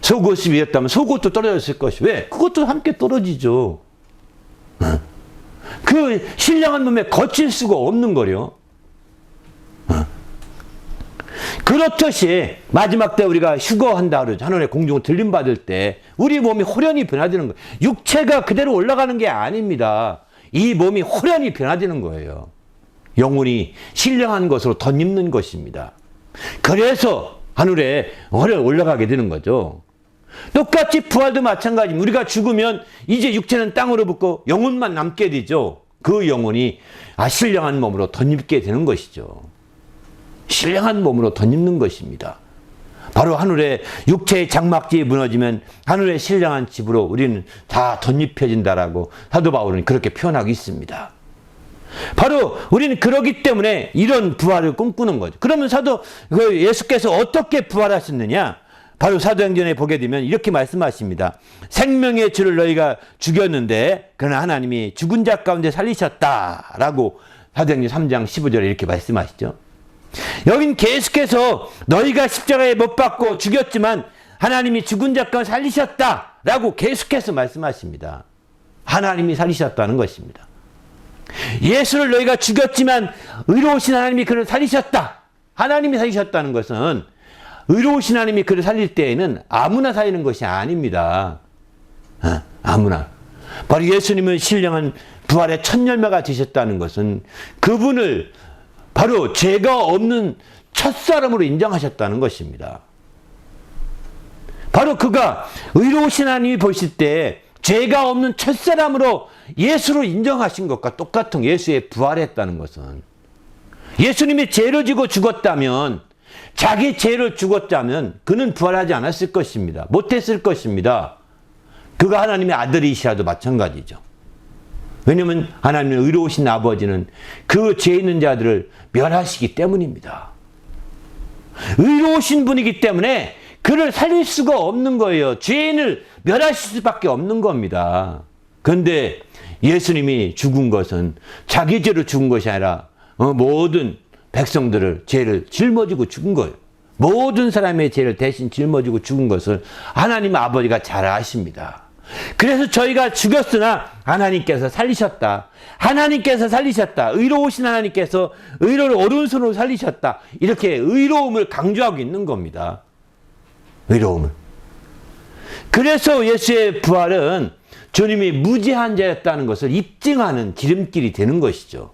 속옷이 입었다면 속옷도 떨어졌을 것이. 왜? 그것도 함께 떨어지죠. 그 신령한 몸에 거칠 수가 없는 거요. 그렇듯이 마지막 때 우리가 휴거한다 그러죠. 하늘의 공중을 들림받을 때 우리 몸이 홀연히 변화되는 거예요. 육체가 그대로 올라가는 게 아닙니다. 이 몸이 홀연히 변화되는 거예요. 영혼이 신령한 것으로 덧입는 것입니다. 그래서 하늘에 올라가게 되는 거죠. 똑같이 부활도 마찬가지입니다. 우리가 죽으면 이제 육체는 땅으로 붙고 영혼만 남게 되죠. 그 영혼이 신령한 몸으로 덧입게 되는 것이죠. 신령한 몸으로 덧입는 것입니다. 바로 하늘의 육체의 장막집이 무너지면 하늘의 신령한 집으로 우리는 다 덧입혀진다라고 사도 바울은 그렇게 표현하고 있습니다. 바로 우리는 그러기 때문에 이런 부활을 꿈꾸는 거죠. 그러면 예수께서 어떻게 부활하셨느냐? 바로 사도행전에 보게 되면 이렇게 말씀하십니다. 생명의 주를 너희가 죽였는데 그러나 하나님이 죽은 자 가운데 살리셨다라고 사도행전 3장 15절에 이렇게 말씀하시죠. 여긴 계속해서 너희가 십자가에 못 박고 죽였지만 하나님이 죽은 자 가운데 살리셨다라고 계속해서 말씀하십니다. 하나님이 살리셨다는 것입니다. 예수를 너희가 죽였지만 의로우신 하나님이 그를 살리셨다. 하나님이 살리셨다는 것은 의로우신 하나님이 그를 살릴 때에는 아무나 살리는 것이 아닙니다. 아무나. 바로 예수님은 신령한 부활의 첫 열매가 되셨다는 것은 그분을 바로 죄가 없는 첫사람으로 인정하셨다는 것입니다. 바로 그가 의로우신 하나님이 보실 때 죄가 없는 첫사람으로 예수로 인정하신 것과 똑같은 예수의 부활했다는 것은 예수님이 죄를 지고 죽었다면 자기 죄를 죽었다면 그는 부활하지 않았을 것입니다. 못했을 것입니다. 그가 하나님의 아들이시라도 마찬가지죠. 왜냐하면 하나님의 의로우신 아버지는 그 죄 있는 자들을 멸하시기 때문입니다. 의로우신 분이기 때문에 그를 살릴 수가 없는 거예요. 죄인을 멸하실 수밖에 없는 겁니다. 그런데 예수님이 죽은 것은 자기 죄로 죽은 것이 아니라 모든 백성들을 죄를 짊어지고 죽은 거예요. 모든 사람의 죄를 대신 짊어지고 죽은 것을 하나님 아버지가 잘 아십니다. 그래서 저희가 죽였으나 하나님께서 살리셨다. 하나님께서 살리셨다. 의로우신 하나님께서 의로를 오른손으로 살리셨다. 이렇게 의로움을 강조하고 있는 겁니다. 의로움을. 그래서 예수의 부활은 주님이 무죄한 자였다는 것을 입증하는 지름길이 되는 것이죠.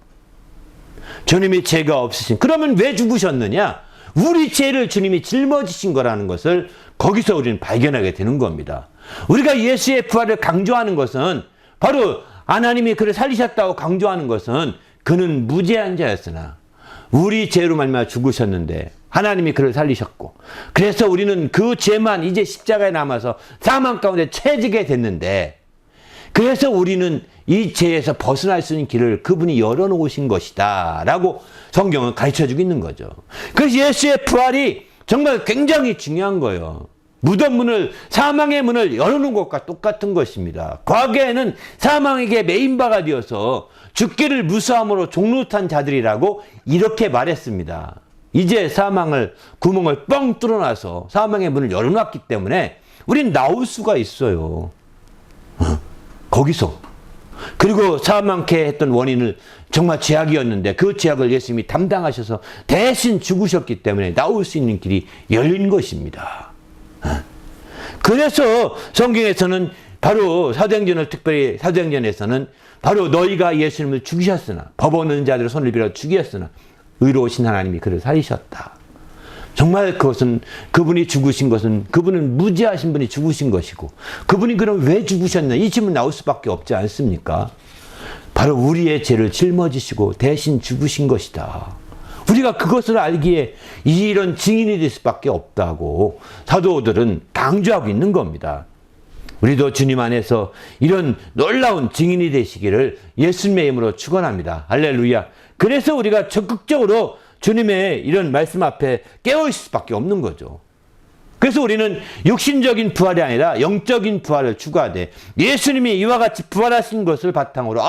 주님이 죄가 없으신. 그러면 왜 죽으셨느냐? 우리 죄를 주님이 짊어지신 거라는 것을 거기서 우리는 발견하게 되는 겁니다. 우리가 예수의 부활을 강조하는 것은 바로 하나님이 그를 살리셨다고 강조하는 것은 그는 무죄한 자였으나 우리 죄로 말미암아 죽으셨는데 하나님이 그를 살리셨고 그래서 우리는 그 죄만 이제 십자가에 남아서 사망 가운데 처해지게 됐는데 그래서 우리는 이 죄에서 벗어날 수 있는 길을 그분이 열어놓으신 것이다 라고 성경은 가르쳐주고 있는 거죠. 그래서 예수의 부활이 정말 굉장히 중요한 거예요. 무덤 문을, 사망의 문을 열어놓은 것과 똑같은 것입니다. 과거에는 사망에게 메인바가 되어서 죽기를 무수함으로 종노탄 자들이라고 이렇게 말했습니다. 이제 사망을, 구멍을 뻥 뚫어놔서 사망의 문을 열어놨기 때문에 우린 나올 수가 있어요. 거기서. 그리고 사망케 했던 원인을 정말 죄악이었는데 그 죄악을 예수님이 담당하셔서 대신 죽으셨기 때문에 나올 수 있는 길이 열린 것입니다. 그래서 성경에서는 바로 사도행전을 특별히 사도행전에서는 바로 너희가 예수님을 죽이셨으나 법 없는 자들의 손을 빌어 죽이셨으나 의로우신 하나님이 그를 살리셨다. 정말 그것은 그분이 죽으신 것은 그분은 무죄하신 분이 죽으신 것이고 그분이 그럼 왜 죽으셨나 이 질문 나올 수밖에 없지 않습니까? 바로 우리의 죄를 짊어지시고 대신 죽으신 것이다. 우리가 그것을 알기에 이런 증인이 될 수밖에 없다고 사도들은 강조하고 있는 겁니다. 우리도 주님 안에서 이런 놀라운 증인이 되시기를 예수님의 이름으로 축원합니다. 할렐루야. 그래서 우리가 적극적으로 주님의 이런 말씀 앞에 깨어있을 수밖에 없는 거죠. 그래서 우리는 육신적인 부활이 아니라 영적인 부활을 추구하되 예수님이 이와 같이 부활하신 것을 바탕으로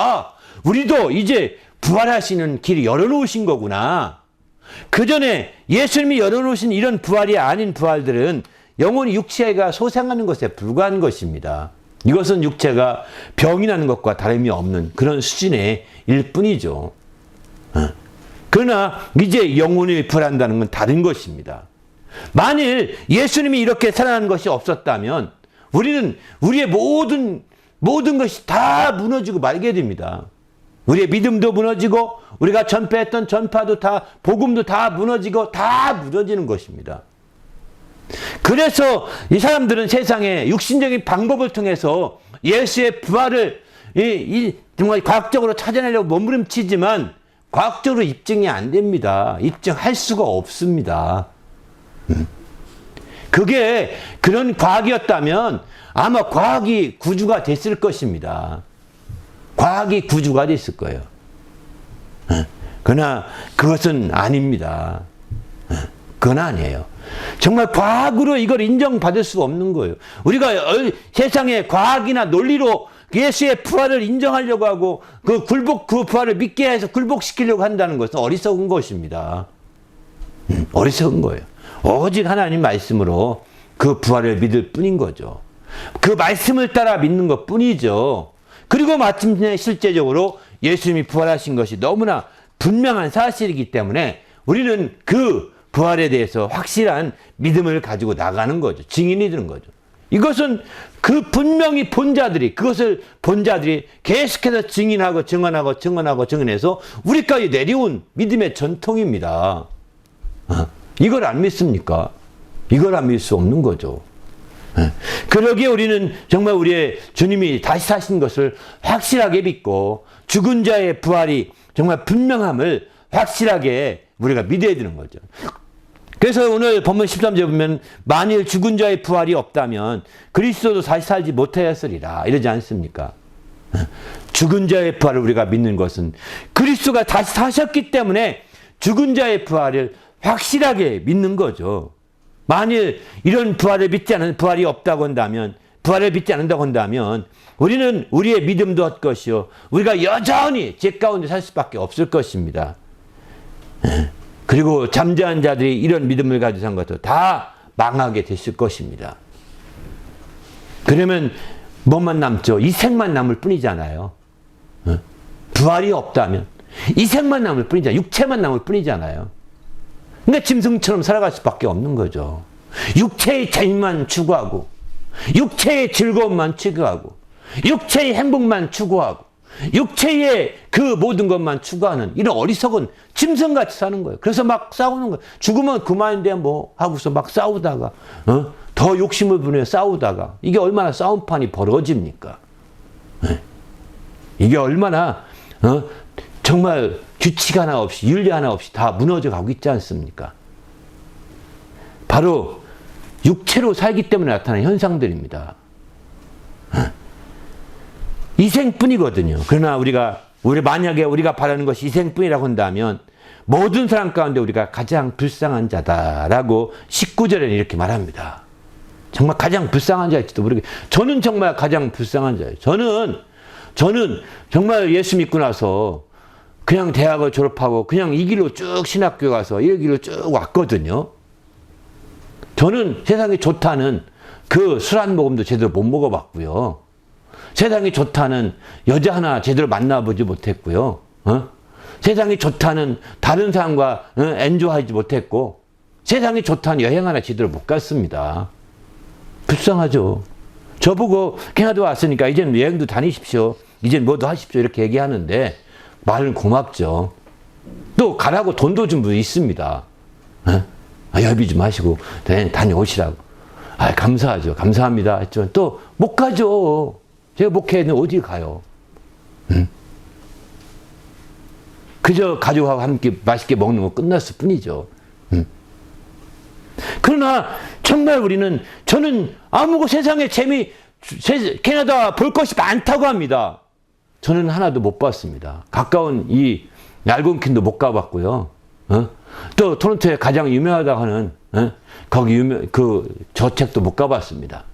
우리도 이제 부활하시는 길이 열어놓으신 거구나. 그 전에 예수님이 열어놓으신 이런 부활이 아닌 부활들은 영혼이 육체가 소생하는 것에 불과한 것입니다. 이것은 육체가 병이 나는 것과 다름이 없는 그런 수준의 일뿐이죠. 그러나 이제 영혼이 부활한다는 건 다른 것입니다. 만일 예수님이 이렇게 살아난 것이 없었다면 우리는 우리의 모든 것이 다 무너지고 말게 됩니다. 우리의 믿음도 무너지고 우리가 전파했던 전파도 다 복음도 다 무너지고 다 무너지는 것입니다. 그래서 이 사람들은 세상에 육신적인 방법을 통해서 예수의 부활을 정말 과학적으로 찾아내려고 몸부림치지만 과학적으로 입증이 안 됩니다. 입증할 수가 없습니다. 그게 그런 과학이었다면 아마 과학이 구주가 됐을 것입니다. 과학이 구주가 됐을 거예요. 그러나 그것은 아닙니다. 그건 아니에요. 정말 과학으로 이걸 인정받을 수 없는 거예요. 우리가 세상에 과학이나 논리로 예수의 부활을 인정하려고 하고 그 부활을 믿게 해서 굴복시키려고 한다는 것은 어리석은 것입니다. 어리석은 거예요. 오직 하나님 말씀으로 그 부활을 믿을 뿐인 거죠. 그 말씀을 따라 믿는 것 뿐이죠. 그리고 마침내 실제적으로 예수님이 부활하신 것이 너무나 분명한 사실이기 때문에 우리는 그 부활에 대해서 확실한 믿음을 가지고 나가는 거죠. 증인이 되는 거죠. 이것은 그 분명히 본 자들이, 그것을 본 자들이 계속해서 증인하고 증언해서 우리까지 내려온 믿음의 전통입니다. 이걸 안 믿습니까? 이걸 안 믿을 수 없는 거죠. 그러기에 우리는 정말 우리의 주님이 다시 사신 것을 확실하게 믿고 죽은 자의 부활이 정말 분명함을 확실하게 우리가 믿어야 되는 거죠. 그래서 오늘 본문 13절 보면 만일 죽은 자의 부활이 없다면 그리스도도 다시 살지 못하였으리라 이러지 않습니까? 죽은 자의 부활을 우리가 믿는 것은 그리스도가 다시 사셨기 때문에 죽은 자의 부활을 확실하게 믿는 거죠. 만일 이런 부활을 믿지 않은 부활이 없다고 한다면, 부활을 믿지 않는다고 한다면 우리는 우리의 믿음도 헛것이요 우리가 여전히 죄 가운데 살 수밖에 없을 것입니다. 그리고 잠자는 자들이 이런 믿음을 가지고 산 것도 다 망하게 됐을 것입니다. 그러면 뭐만 남죠? 이 생만 남을 뿐이잖아요. 부활이 없다면 이 생만 남을 뿐이잖아요. 육체만 남을 뿐이잖아요. 그러니까 짐승처럼 살아갈 수밖에 없는 거죠. 육체의 재미만 추구하고 육체의 즐거움만 추구하고 육체의 행복만 추구하고 육체의 그 모든 것만 추구하는 이런 어리석은 짐승같이 사는 거예요. 그래서 막 싸우는 거예요. 죽으면 그만인데 뭐 하고서 막 싸우다가 더 욕심을 부려 싸우다가 이게 얼마나 싸움판이 벌어집니까? 이게 얼마나 정말 규칙 하나 없이 윤리 하나 없이 다 무너져 가고 있지 않습니까? 바로 육체로 살기 때문에 나타나는 현상들입니다. 이생뿐이거든요. 그러나 만약에 우리가 바라는 것이 이생뿐이라고 한다면 모든 사람 가운데 우리가 가장 불쌍한 자다라고 19절에는 이렇게 말합니다. 정말 가장 불쌍한 자일지도 모르겠어요. 저는 정말 가장 불쌍한 자예요. 저는 정말 예수 믿고 나서 그냥 대학을 졸업하고 그냥 이 길로 쭉 신학교 가서 이 길로 쭉 왔거든요. 저는 세상에 좋다는 그 술 한 모금도 제대로 못 먹어봤고요. 세상이 좋다는 여자 하나 제대로 만나보지 못했고요. 세상이 좋다는 다른 사람과 엔조하지 못했고 세상이 좋다는 여행 하나 제대로 못 갔습니다. 불쌍하죠. 저보고 캐나다 왔으니까 이제는 여행도 다니십시오. 이제는 뭐도 하십시오. 이렇게 얘기하는데 말은 고맙죠. 또 가라고 돈도 좀 있습니다. 여비 좀 하시고 다녀오시라고. 감사하죠. 감사합니다. 했지만 또 못 가죠. 제가 목회는 어디 가요? 그저 가족하고 함께 맛있게 먹는 거 끝났을 뿐이죠. 그러나 정말 저는 아무고 세상에 캐나다 볼 것이 많다고 합니다. 저는 하나도 못 봤습니다. 가까운 이 알곤킨도 못 가봤고요. 또 토론토에 가장 유명하다고 하는 거기 저택도 못 가봤습니다.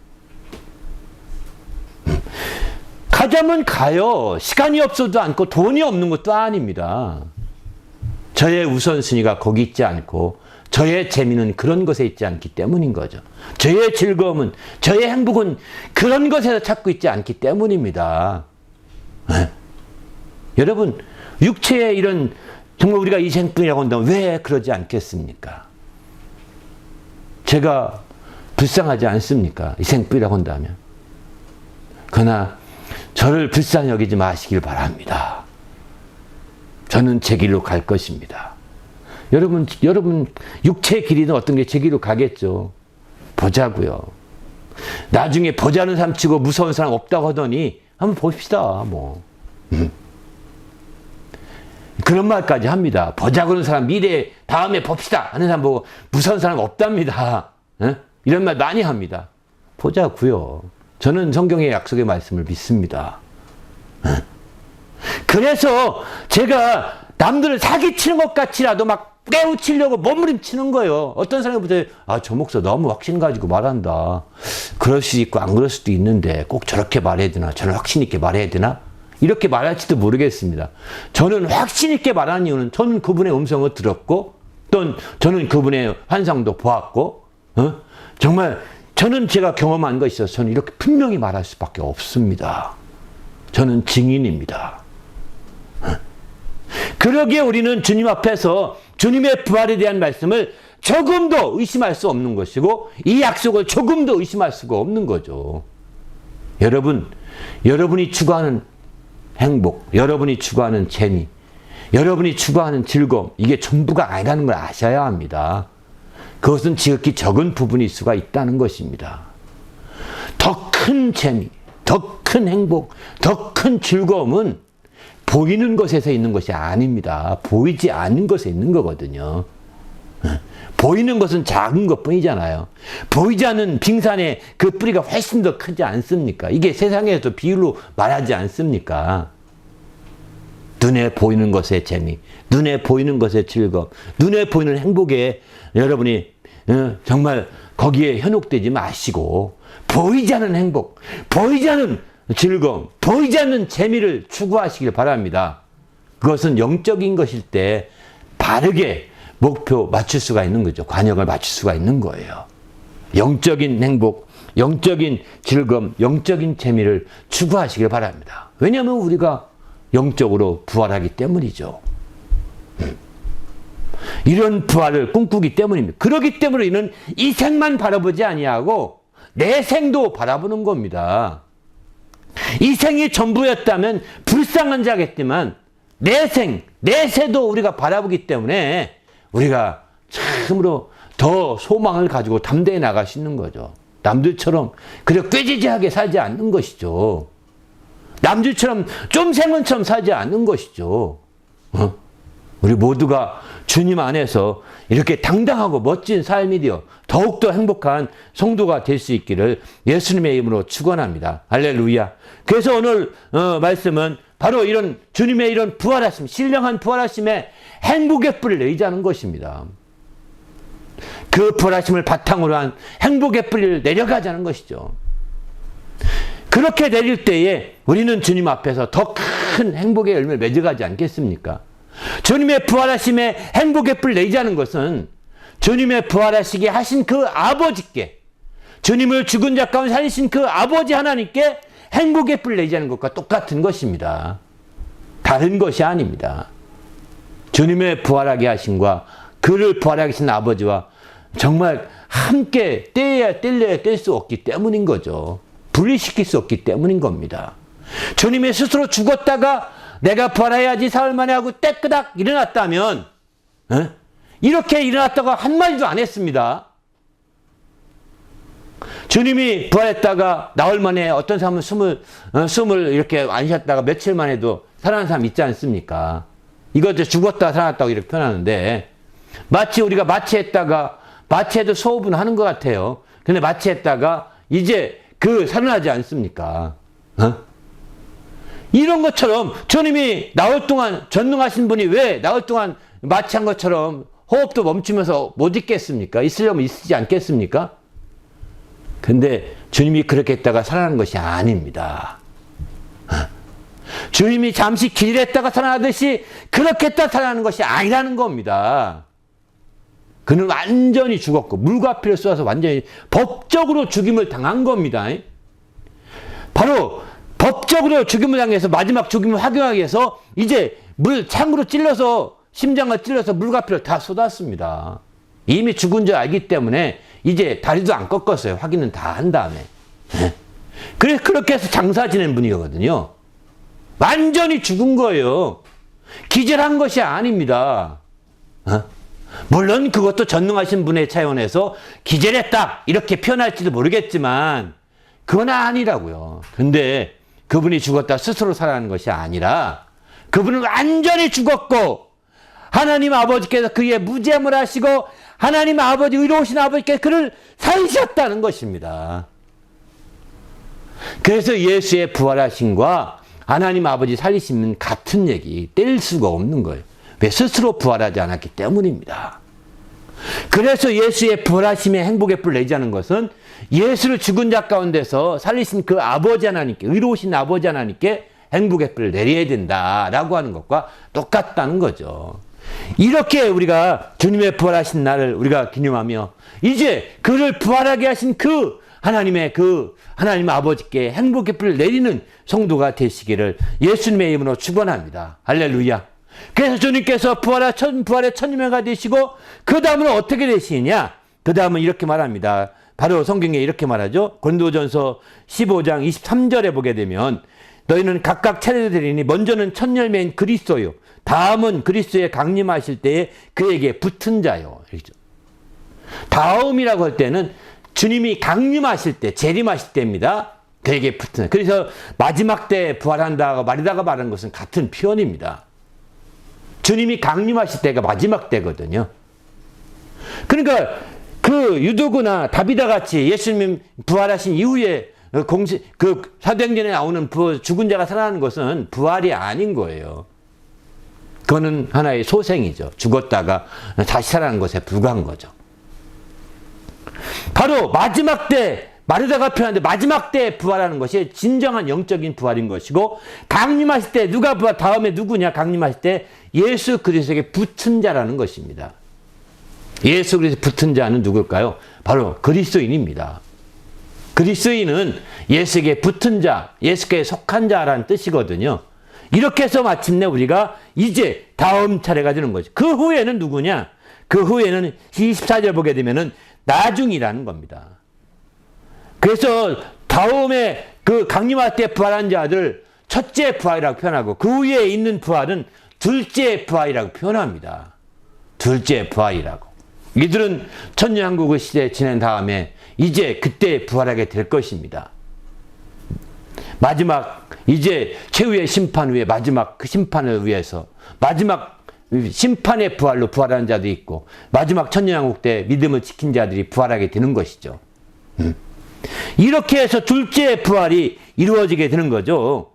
가자면 가요. 시간이 없어도 않고 돈이 없는 것도 아닙니다. 저의 우선순위가 거기 있지 않고 저의 재미는 그런 것에 있지 않기 때문인 거죠. 저의 즐거움은, 저의 행복은 그런 것에서 찾고 있지 않기 때문입니다. 여러분, 육체의 이런 정말 우리가 이생뿐이라고 한다면 왜 그러지 않겠습니까? 제가 불쌍하지 않습니까? 이생뿐이라고 한다면. 그러나 저를 불쌍히 여기지 마시길 바랍니다. 저는 제 길로 갈 것입니다. 여러분 육체의 길이든 어떤 게 제 길로 가겠죠. 보자고요. 나중에 보자는 사람 치고 무서운 사람 없다고 하더니 한번 봅시다. 그런 말까지 합니다. 보자고 하는 사람 미래 다음에 봅시다 하는 사람 보고 무서운 사람 없답니다. 이런 말 많이 합니다. 보자고요. 저는 성경의 약속의 말씀을 믿습니다. 그래서 제가 남들을 사기치는 것 같이라도 막 깨우치려고 몸부림치는 거예요. 어떤 사람이 보세요. 저 목사 너무 확신 가지고 말한다. 그럴 수도 있고 안 그럴 수도 있는데 꼭 저렇게 말해야 되나? 저는 확신 있게 말해야 되나? 이렇게 말할지도 모르겠습니다. 저는 확신 있게 말하는 이유는 저는 그분의 음성을 들었고 또 저는 그분의 환상도 보았고, 정말 저는 제가 경험한 것이 있어서 저는 이렇게 분명히 말할 수밖에 없습니다. 저는 증인입니다. 그러기에 우리는 주님 앞에서 주님의 부활에 대한 말씀을 조금도 의심할 수 없는 것이고, 이 약속을 조금도 의심할 수가 없는 거죠. 여러분이 추구하는 행복, 여러분이 추구하는 재미, 여러분이 추구하는 즐거움, 이게 전부가 아니라는 걸 아셔야 합니다. 그것은 지극히 적은 부분일 수가 있다는 것입니다. 더 큰 재미, 더 큰 행복, 더 큰 즐거움은 보이는 것에서 있는 것이 아닙니다. 보이지 않는 것에 있는 거거든요. 보이는 것은 작은 것 뿐이잖아요. 보이지 않는 빙산의 그 뿌리가 훨씬 더 크지 않습니까? 이게 세상에서 비율로 말하지 않습니까? 눈에 보이는 것의 재미, 눈에 보이는 것의 즐거움, 눈에 보이는 행복에 여러분이 정말 거기에 현혹되지 마시고, 보이지 않는 행복, 보이지 않는 즐거움, 보이지 않는 재미를 추구하시길 바랍니다. 그것은 영적인 것일 때 바르게 목표 맞출 수가 있는 거죠. 관역을 맞출 수가 있는 거예요. 영적인 행복, 영적인 즐거움, 영적인 재미를 추구하시길 바랍니다. 왜냐하면 우리가 영적으로 부활하기 때문이죠. 이런 부활을 꿈꾸기 때문입니다. 그렇기 때문에 이는 이 생만 바라보지 아니하고 내 생도 바라보는 겁니다. 이 생이 전부였다면 불쌍한 자겠지만 내 세도 우리가 바라보기 때문에 우리가 참으로 더 소망을 가지고 담대히 나갈 수 있는 거죠. 남들처럼 그래 꾀지지하게 살지 않는 것이죠. 남들처럼 좀 생은처럼 살지 않는 것이죠. 우리 모두가 주님 안에서 이렇게 당당하고 멋진 삶이 되어 더욱더 행복한 성도가 될 수 있기를 예수님의 이름으로 축원합니다. 할렐루야. 그래서 오늘 말씀은 바로 이런 주님의 이런 부활하심, 신령한 부활하심에 행복의 뿌리를 내리자는 것입니다. 그 부활하심을 바탕으로 한 행복의 뿌리를 내려가자는 것이죠. 그렇게 내릴 때에 우리는 주님 앞에서 더 큰 행복의 열매를 맺어가지 않겠습니까? 주님의 부활하심에 행복의 뿌리를 내리자는 것은 주님의 부활하시게 하신 그 아버지께, 주님을 죽은 자 가운데 살리신 그 아버지 하나님께 행복의 뿌리를 내리자는 것과 똑같은 것입니다. 다른 것이 아닙니다. 주님의 부활하게 하심과 그를 부활하게 하신 아버지와 정말 함께 떼야 뗄 수 없기 때문인 거죠. 분리시킬 수 없기 때문인 겁니다. 주님이 스스로 죽었다가 내가 부활해야지 사흘 만에 하고 떼끄닥 일어났다면, 이렇게 일어났다가 한마디도 안 했습니다. 주님이 부활했다가 나흘 만에 어떤 사람은 숨을 이렇게 안 쉬었다가 며칠 만에도 살아난 사람 있지 않습니까? 이것도 죽었다 살아났다고 이렇게 표현하는데, 마치 우리가 마취했다가, 마취해도 소호흡은 하는 것 같아요. 근데 마취했다가 이제 살아나지 않습니까? 이런 것처럼 주님이 나흘 동안 전능하신 분이 왜 나흘 동안 마취한 것처럼 호흡도 멈추면서 못 있겠습니까? 있으려면 있지 않겠습니까? 근데 주님이 그렇게 했다가 살아나는 것이 아닙니다. 주님이 잠시 기절했다가 살아나듯이 그렇게 했다가 살아나는 것이 아니라는 겁니다. 그는 완전히 죽었고 물과 피를 쏟아서 완전히 법적으로 죽임을 당한 겁니다. 바로 법적으로 죽임을 당해서 마지막 죽임을 확인하기 위해서 이제 창으로 찔러서 심장을 찔러서 물과 피를 다 쏟았습니다. 이미 죽은 줄 알기 때문에 이제 다리도 안 꺾었어요. 확인은 다 한 다음에. 그래서 그렇게 해서 장사 지낸 분이거든요. 완전히 죽은 거예요. 기절한 것이 아닙니다. 물론 그것도 전능하신 분의 차원에서 기절했다 이렇게 표현할지도 모르겠지만 그건 아니라고요. 근데 그분이 죽었다 스스로 살아나는 것이 아니라 그분은 완전히 죽었고 하나님 아버지께서 그의 무죄함을 하시고 하나님 아버지, 의로우신 아버지께서 그를 살리셨다는 것입니다. 그래서 예수의 부활하심과 하나님 아버지 살리심은 같은 얘기, 뗄 수가 없는 거예요. 왜? 스스로 부활하지 않았기 때문입니다. 그래서 예수의 부활하심의 행복의 뿔을 내자는 것은 예수를 죽은 자 가운데서 살리신 그 아버지 하나님께, 의로우신 아버지 하나님께 행복의 뿔을 내려야 된다라고 하는 것과 똑같다는 거죠. 이렇게 우리가 주님의 부활하신 날을 우리가 기념하며 이제 그를 부활하게 하신 그 하나님의 하나님 아버지께 행복의 불을 내리는 성도가 되시기를 예수님의 이름으로 축원합니다. 할렐루야. 그래서 주님께서 부활의 첫 유명가 되시고 그 다음은 어떻게 되시느냐? 그 다음은 이렇게 말합니다. 바로 성경에 이렇게 말하죠. 고린도전서 15장 23절에 보게 되면 너희는 각각 차례되리니 먼저는 첫 열매인 그리스도요. 다음은 그리스도에 강림하실 때에 그에게 붙은 자요. 다음이라고 할 때는 주님이 강림하실 때, 재림하실 때입니다. 그에게 붙은 자. 그래서 마지막 때 부활한다고 말이다가 말하는 것은 같은 표현입니다. 주님이 강림하실 때가 마지막 때거든요. 그러니까 그 유도구나 다비다 같이 예수님 부활하신 이후에 사도행전에 나오는 죽은 자가 살아나는 것은 부활이 아닌 거예요. 그거는 하나의 소생이죠. 죽었다가 다시 살아나는 것에 불과한 거죠. 바로 마지막 때 마르다가 표현하는데 마지막 때 부활하는 것이 진정한 영적인 부활인 것이고 강림하실 때 다음에 누구냐 강림하실 때 예수 그리스도에게 붙은 자라는 것입니다. 예수 그리스도 붙은 자는 누굴까요? 바로 그리스도인입니다. 그리스도인은 예수에게 붙은 자, 예수께 속한 자라는 뜻이거든요. 이렇게 해서 마침내 우리가 이제 다음 차례가 되는 거죠. 그 후에는 누구냐? 그 후에는 24절 보게 되면은 나중이라는 겁니다. 그래서 다음에 그 강림할 때 부활한 자들 첫째 부활이라고 표현하고 그 후에 있는 부활은 둘째 부활이라고 표현합니다. 둘째 부활이라고. 이들은 천년왕국의 시대에 지낸 다음에 이제 그때 부활하게 될 것입니다. 마지막 이제 최후의 심판 후에 마지막 그 심판을 위해서 마지막 심판의 부활로 부활하는 자도 있고 마지막 천년왕국 때 믿음을 지킨 자들이 부활하게 되는 것이죠. 이렇게 해서 둘째 부활이 이루어지게 되는 거죠.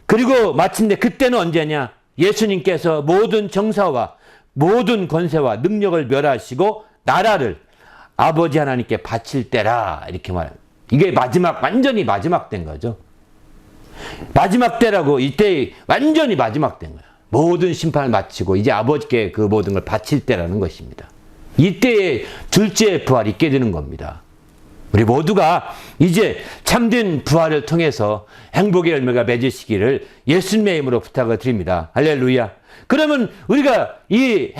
그리고 마침내 그때는 언제냐? 예수님께서 모든 정사와 모든 권세와 능력을 멸하시고 나라를 아버지 하나님께 바칠 때라 이렇게 말합니다. 이게 완전히 마지막 때인 거죠. 마지막 때라고 이때 완전히 마지막 때인 거예요. 모든 심판을 마치고 이제 아버지께 그 모든 걸 바칠 때라는 것입니다. 이때에 둘째 부활이 있게 되는 겁니다. 우리 모두가 이제 참된 부활을 통해서 행복의 열매가 맺으시기를 예수님의 이름으로 부탁을 드립니다. 할렐루야. 그러면 우리가 이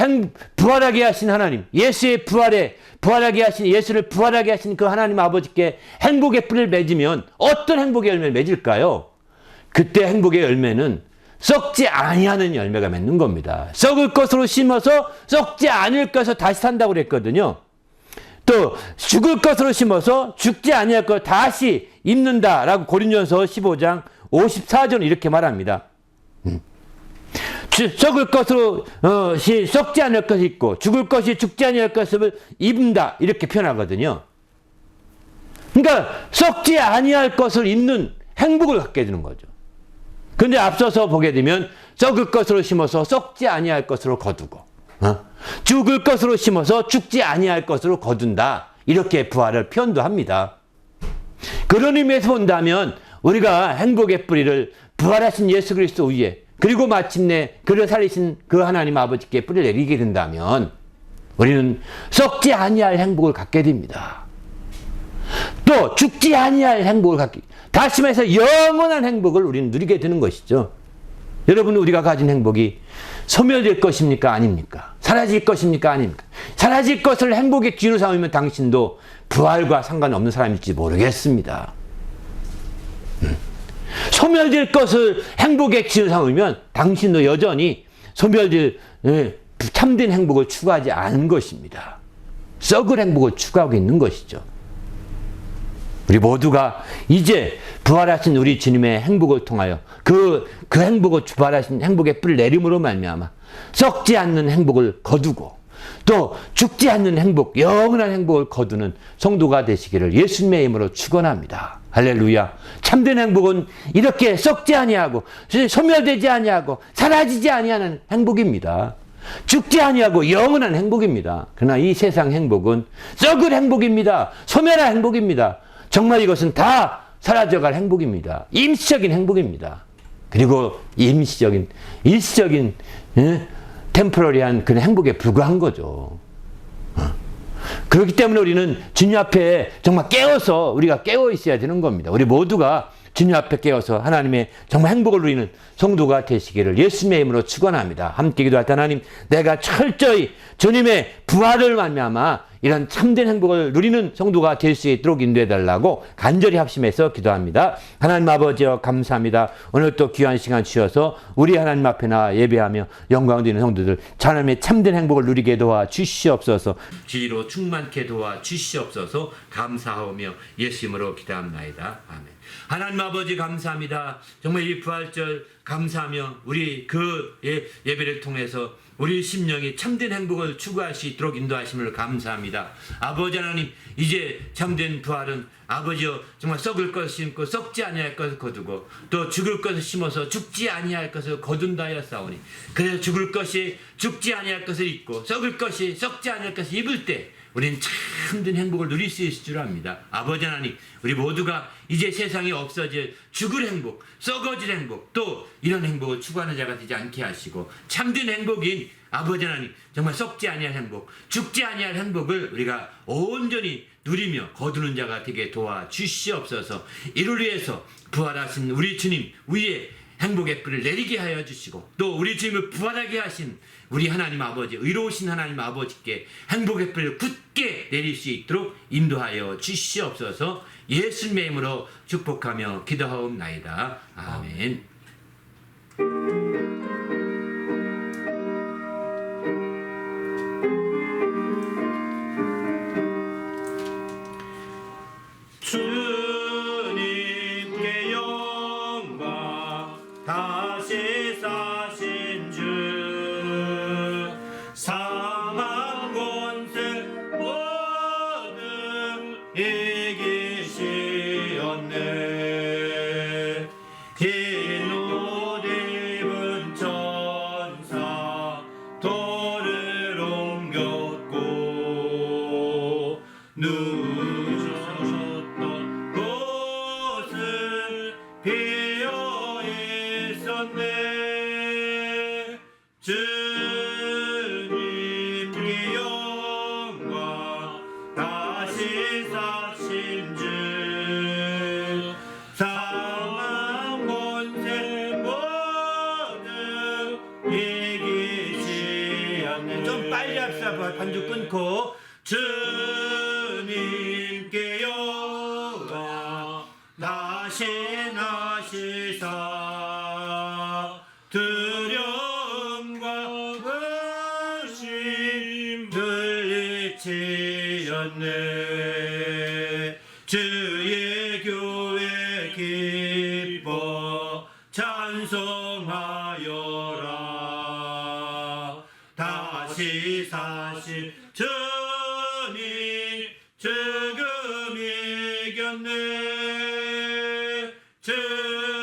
부활하게 하신 하나님, 예수의 부활하게 하신 예수를 부활하게 하신 그 하나님 아버지께 행복의 뿌리를 맺으면 어떤 행복의 열매를 맺을까요? 그때 행복의 열매는 썩지 아니하는 열매가 맺는 겁니다. 썩을 것으로 심어서 썩지 않을 것으로 다시 산다고 그랬거든요. 또 죽을 것으로 심어서 죽지 아니할 것 다시 입는다라고 고린도전서 15장 54절은 이렇게 말합니다. 썩을 것으로 썩지 않을 것이 있고 죽을 것이 죽지 아니할 것을 입는다 이렇게 표현하거든요. 그러니까 썩지 아니할 것을 입는 행복을 갖게 되는 거죠. 근데 앞서서 보게 되면 썩을 것으로 심어서 썩지 아니할 것으로 거두고 죽을 것으로 심어서 죽지 아니할 것으로 거둔다. 이렇게 부활을 표현도 합니다. 그런 의미에서 본다면 우리가 행복의 뿌리를 부활하신 예수 그리스도 위에 그리고 마침내 그를 살리신 그 하나님 아버지께 뿌리를 내리게 된다면 우리는 썩지 아니할 행복을 갖게 됩니다. 또 죽지 아니할 행복을 갖게 다시 말해서 영원한 행복을 우리는 누리게 되는 것이죠. 여러분 우리가 가진 행복이 소멸될 것입니까? 아닙니까? 사라질 것입니까? 아닙니까? 사라질 것을 행복의 기준으로 삼으면 당신도 부활과 상관없는 사람일지 모르겠습니다. 소멸될 것을 행복의 기준으로 삼으면 당신도 여전히 소멸될 참된 행복을 추구하지 않은 것입니다. 썩을 행복을 추구하고 있는 것이죠. 우리 모두가 이제 부활하신 우리 주님의 행복을 통하여 그 행복을 부활하신 행복의 뿌리를 내림으로 말미암아 썩지 않는 행복을 거두고 또 죽지 않는 행복, 영원한 행복을 거두는 성도가 되시기를 예수님의 이름으로 축원합니다. 할렐루야. 참된 행복은 이렇게 썩지 아니하고 소멸되지 아니하고 사라지지 아니하는 행복입니다. 죽지 아니하고 영원한 행복입니다. 그러나 이 세상 행복은 썩을 행복입니다. 소멸할 행복입니다. 정말 이것은 다 사라져갈 행복입니다. 임시적인 행복입니다. 그리고 일시적인 템포러리한 그런 행복에 불과한 거죠. 그렇기 때문에 우리는 주님 앞에 정말 깨어서 우리가 깨어 있어야 되는 겁니다. 우리 모두가 주님 앞에 깨어서 하나님의 정말 행복을 누리는 성도가 되시기를 예수님의 이름으로 축원합니다. 함께 기도할 때 하나님, 내가 철저히 주님의 부활을 말미암아 이런 참된 행복을 누리는 성도가 될 수 있도록 인도해 달라고 간절히 합심해서 기도합니다. 하나님 아버지여 감사합니다. 오늘 또 귀한 시간 주셔서 우리 하나님 앞에 나 예배하며 영광 드리는 성도들 하나님의 참된 행복을 누리게 도와 주시옵소서. 지혜로 충만케 도와 주시옵소서. 감사하며 예수님으로 기도합나이다. 아멘. 하나님 아버지 감사합니다. 정말 이 부활절 감사하며 우리 그 예배를 통해서 우리 심령이 참된 행복을 추구할 수 있도록 인도하심을 감사합니다. 아버지 하나님, 이제 참된 부활은 아버지여 정말 썩을 것을 심고 썩지 아니할 것을 거두고 또 죽을 것을 심어서 죽지 아니할 것을 거둔다 하였사오니, 그래서 죽을 것이 죽지 아니할 것을 입고 썩을 것이 썩지 아니할 것을 입을 때 우리는 참된 행복을 누릴 수 있을 줄 압니다. 아버지 하나님, 우리 모두가 이제 세상에 없어질 죽을 행복, 썩어질 행복, 또 이런 행복을 추구하는 자가 되지 않게 하시고 참된 행복인 아버지 하나님, 정말 썩지 아니할 행복, 죽지 아니할 행복을 우리가 온전히 누리며 거두는 자가 되게 도와주시옵소서. 이를 위해서 부활하신 우리 주님 위에 행복의 불을 내리게 하여 주시고 또 우리 주님을 부활하게 하신 우리 하나님 아버지, 의로우신 하나님 아버지께 행복의 불을 굳게 내릴 수 있도록 인도하여 주시옵소서. 예수님의 이름으로 축복하며 기도하옵나이다. 아멘. 주님께 영광, 다시 사신 주 사망 권세 모두 이기시었네. 흰 옷 입은 천사 돌을 옮겼고 누우셨던 곳은 비어 있었네. 주님께 영광, 다시 사신 주 사망 권세 모두 이기시었네. 좀 빨리 합시다. 반주 끊고. 주님께 영광, 다시 나시사 두려움과 의심 물리치었네. 주의 교회 기뻐 찬송하여라. 다시 사실 주님 죽음 이겼네.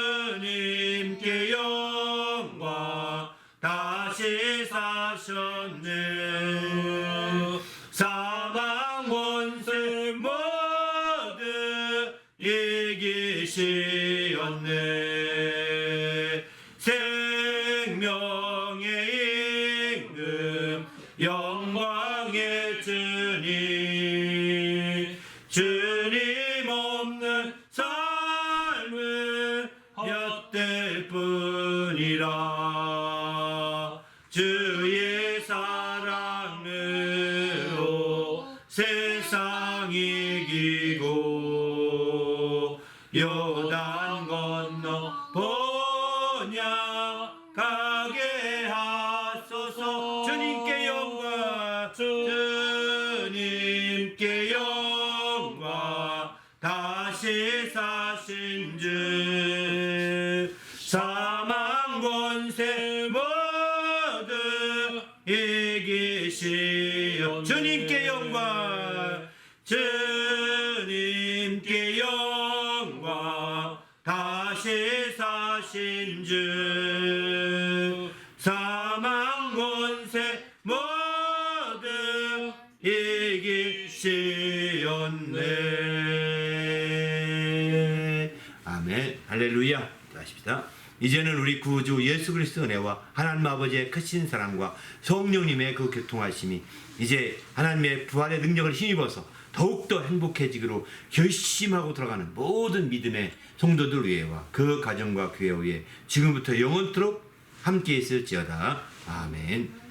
주님께 영광, 다시 사셨네. 사망 권세 모두 이기시었네. 생명의 임금 영광의 주님, 주님 없는 삶은 엿될 뿐이라. 주의 사랑으로 세상 이기고 요단 건너 번약하게 하소서. 주님께 영광, 주님께 영광, 다시 사신 주 사망 권세 모두 이기시오. 주님께 영광, 주님께 영광, 다시 사신 주 사망 권세 모두 이기시었네. 아멘. 할렐루야. 기도하십시다. 이제는 우리 구주 예수 그리스도 은혜와 하나님 아버지의 크신 사랑과 성령님의 그 교통하심이 이제 하나님의 부활의 능력을 힘입어서 더욱더 행복해지기로 결심하고 들어가는 모든 믿음의 성도들 위에와 그 가정과 교회 위에 지금부터 영원토록 함께 있을지어다. 아멘.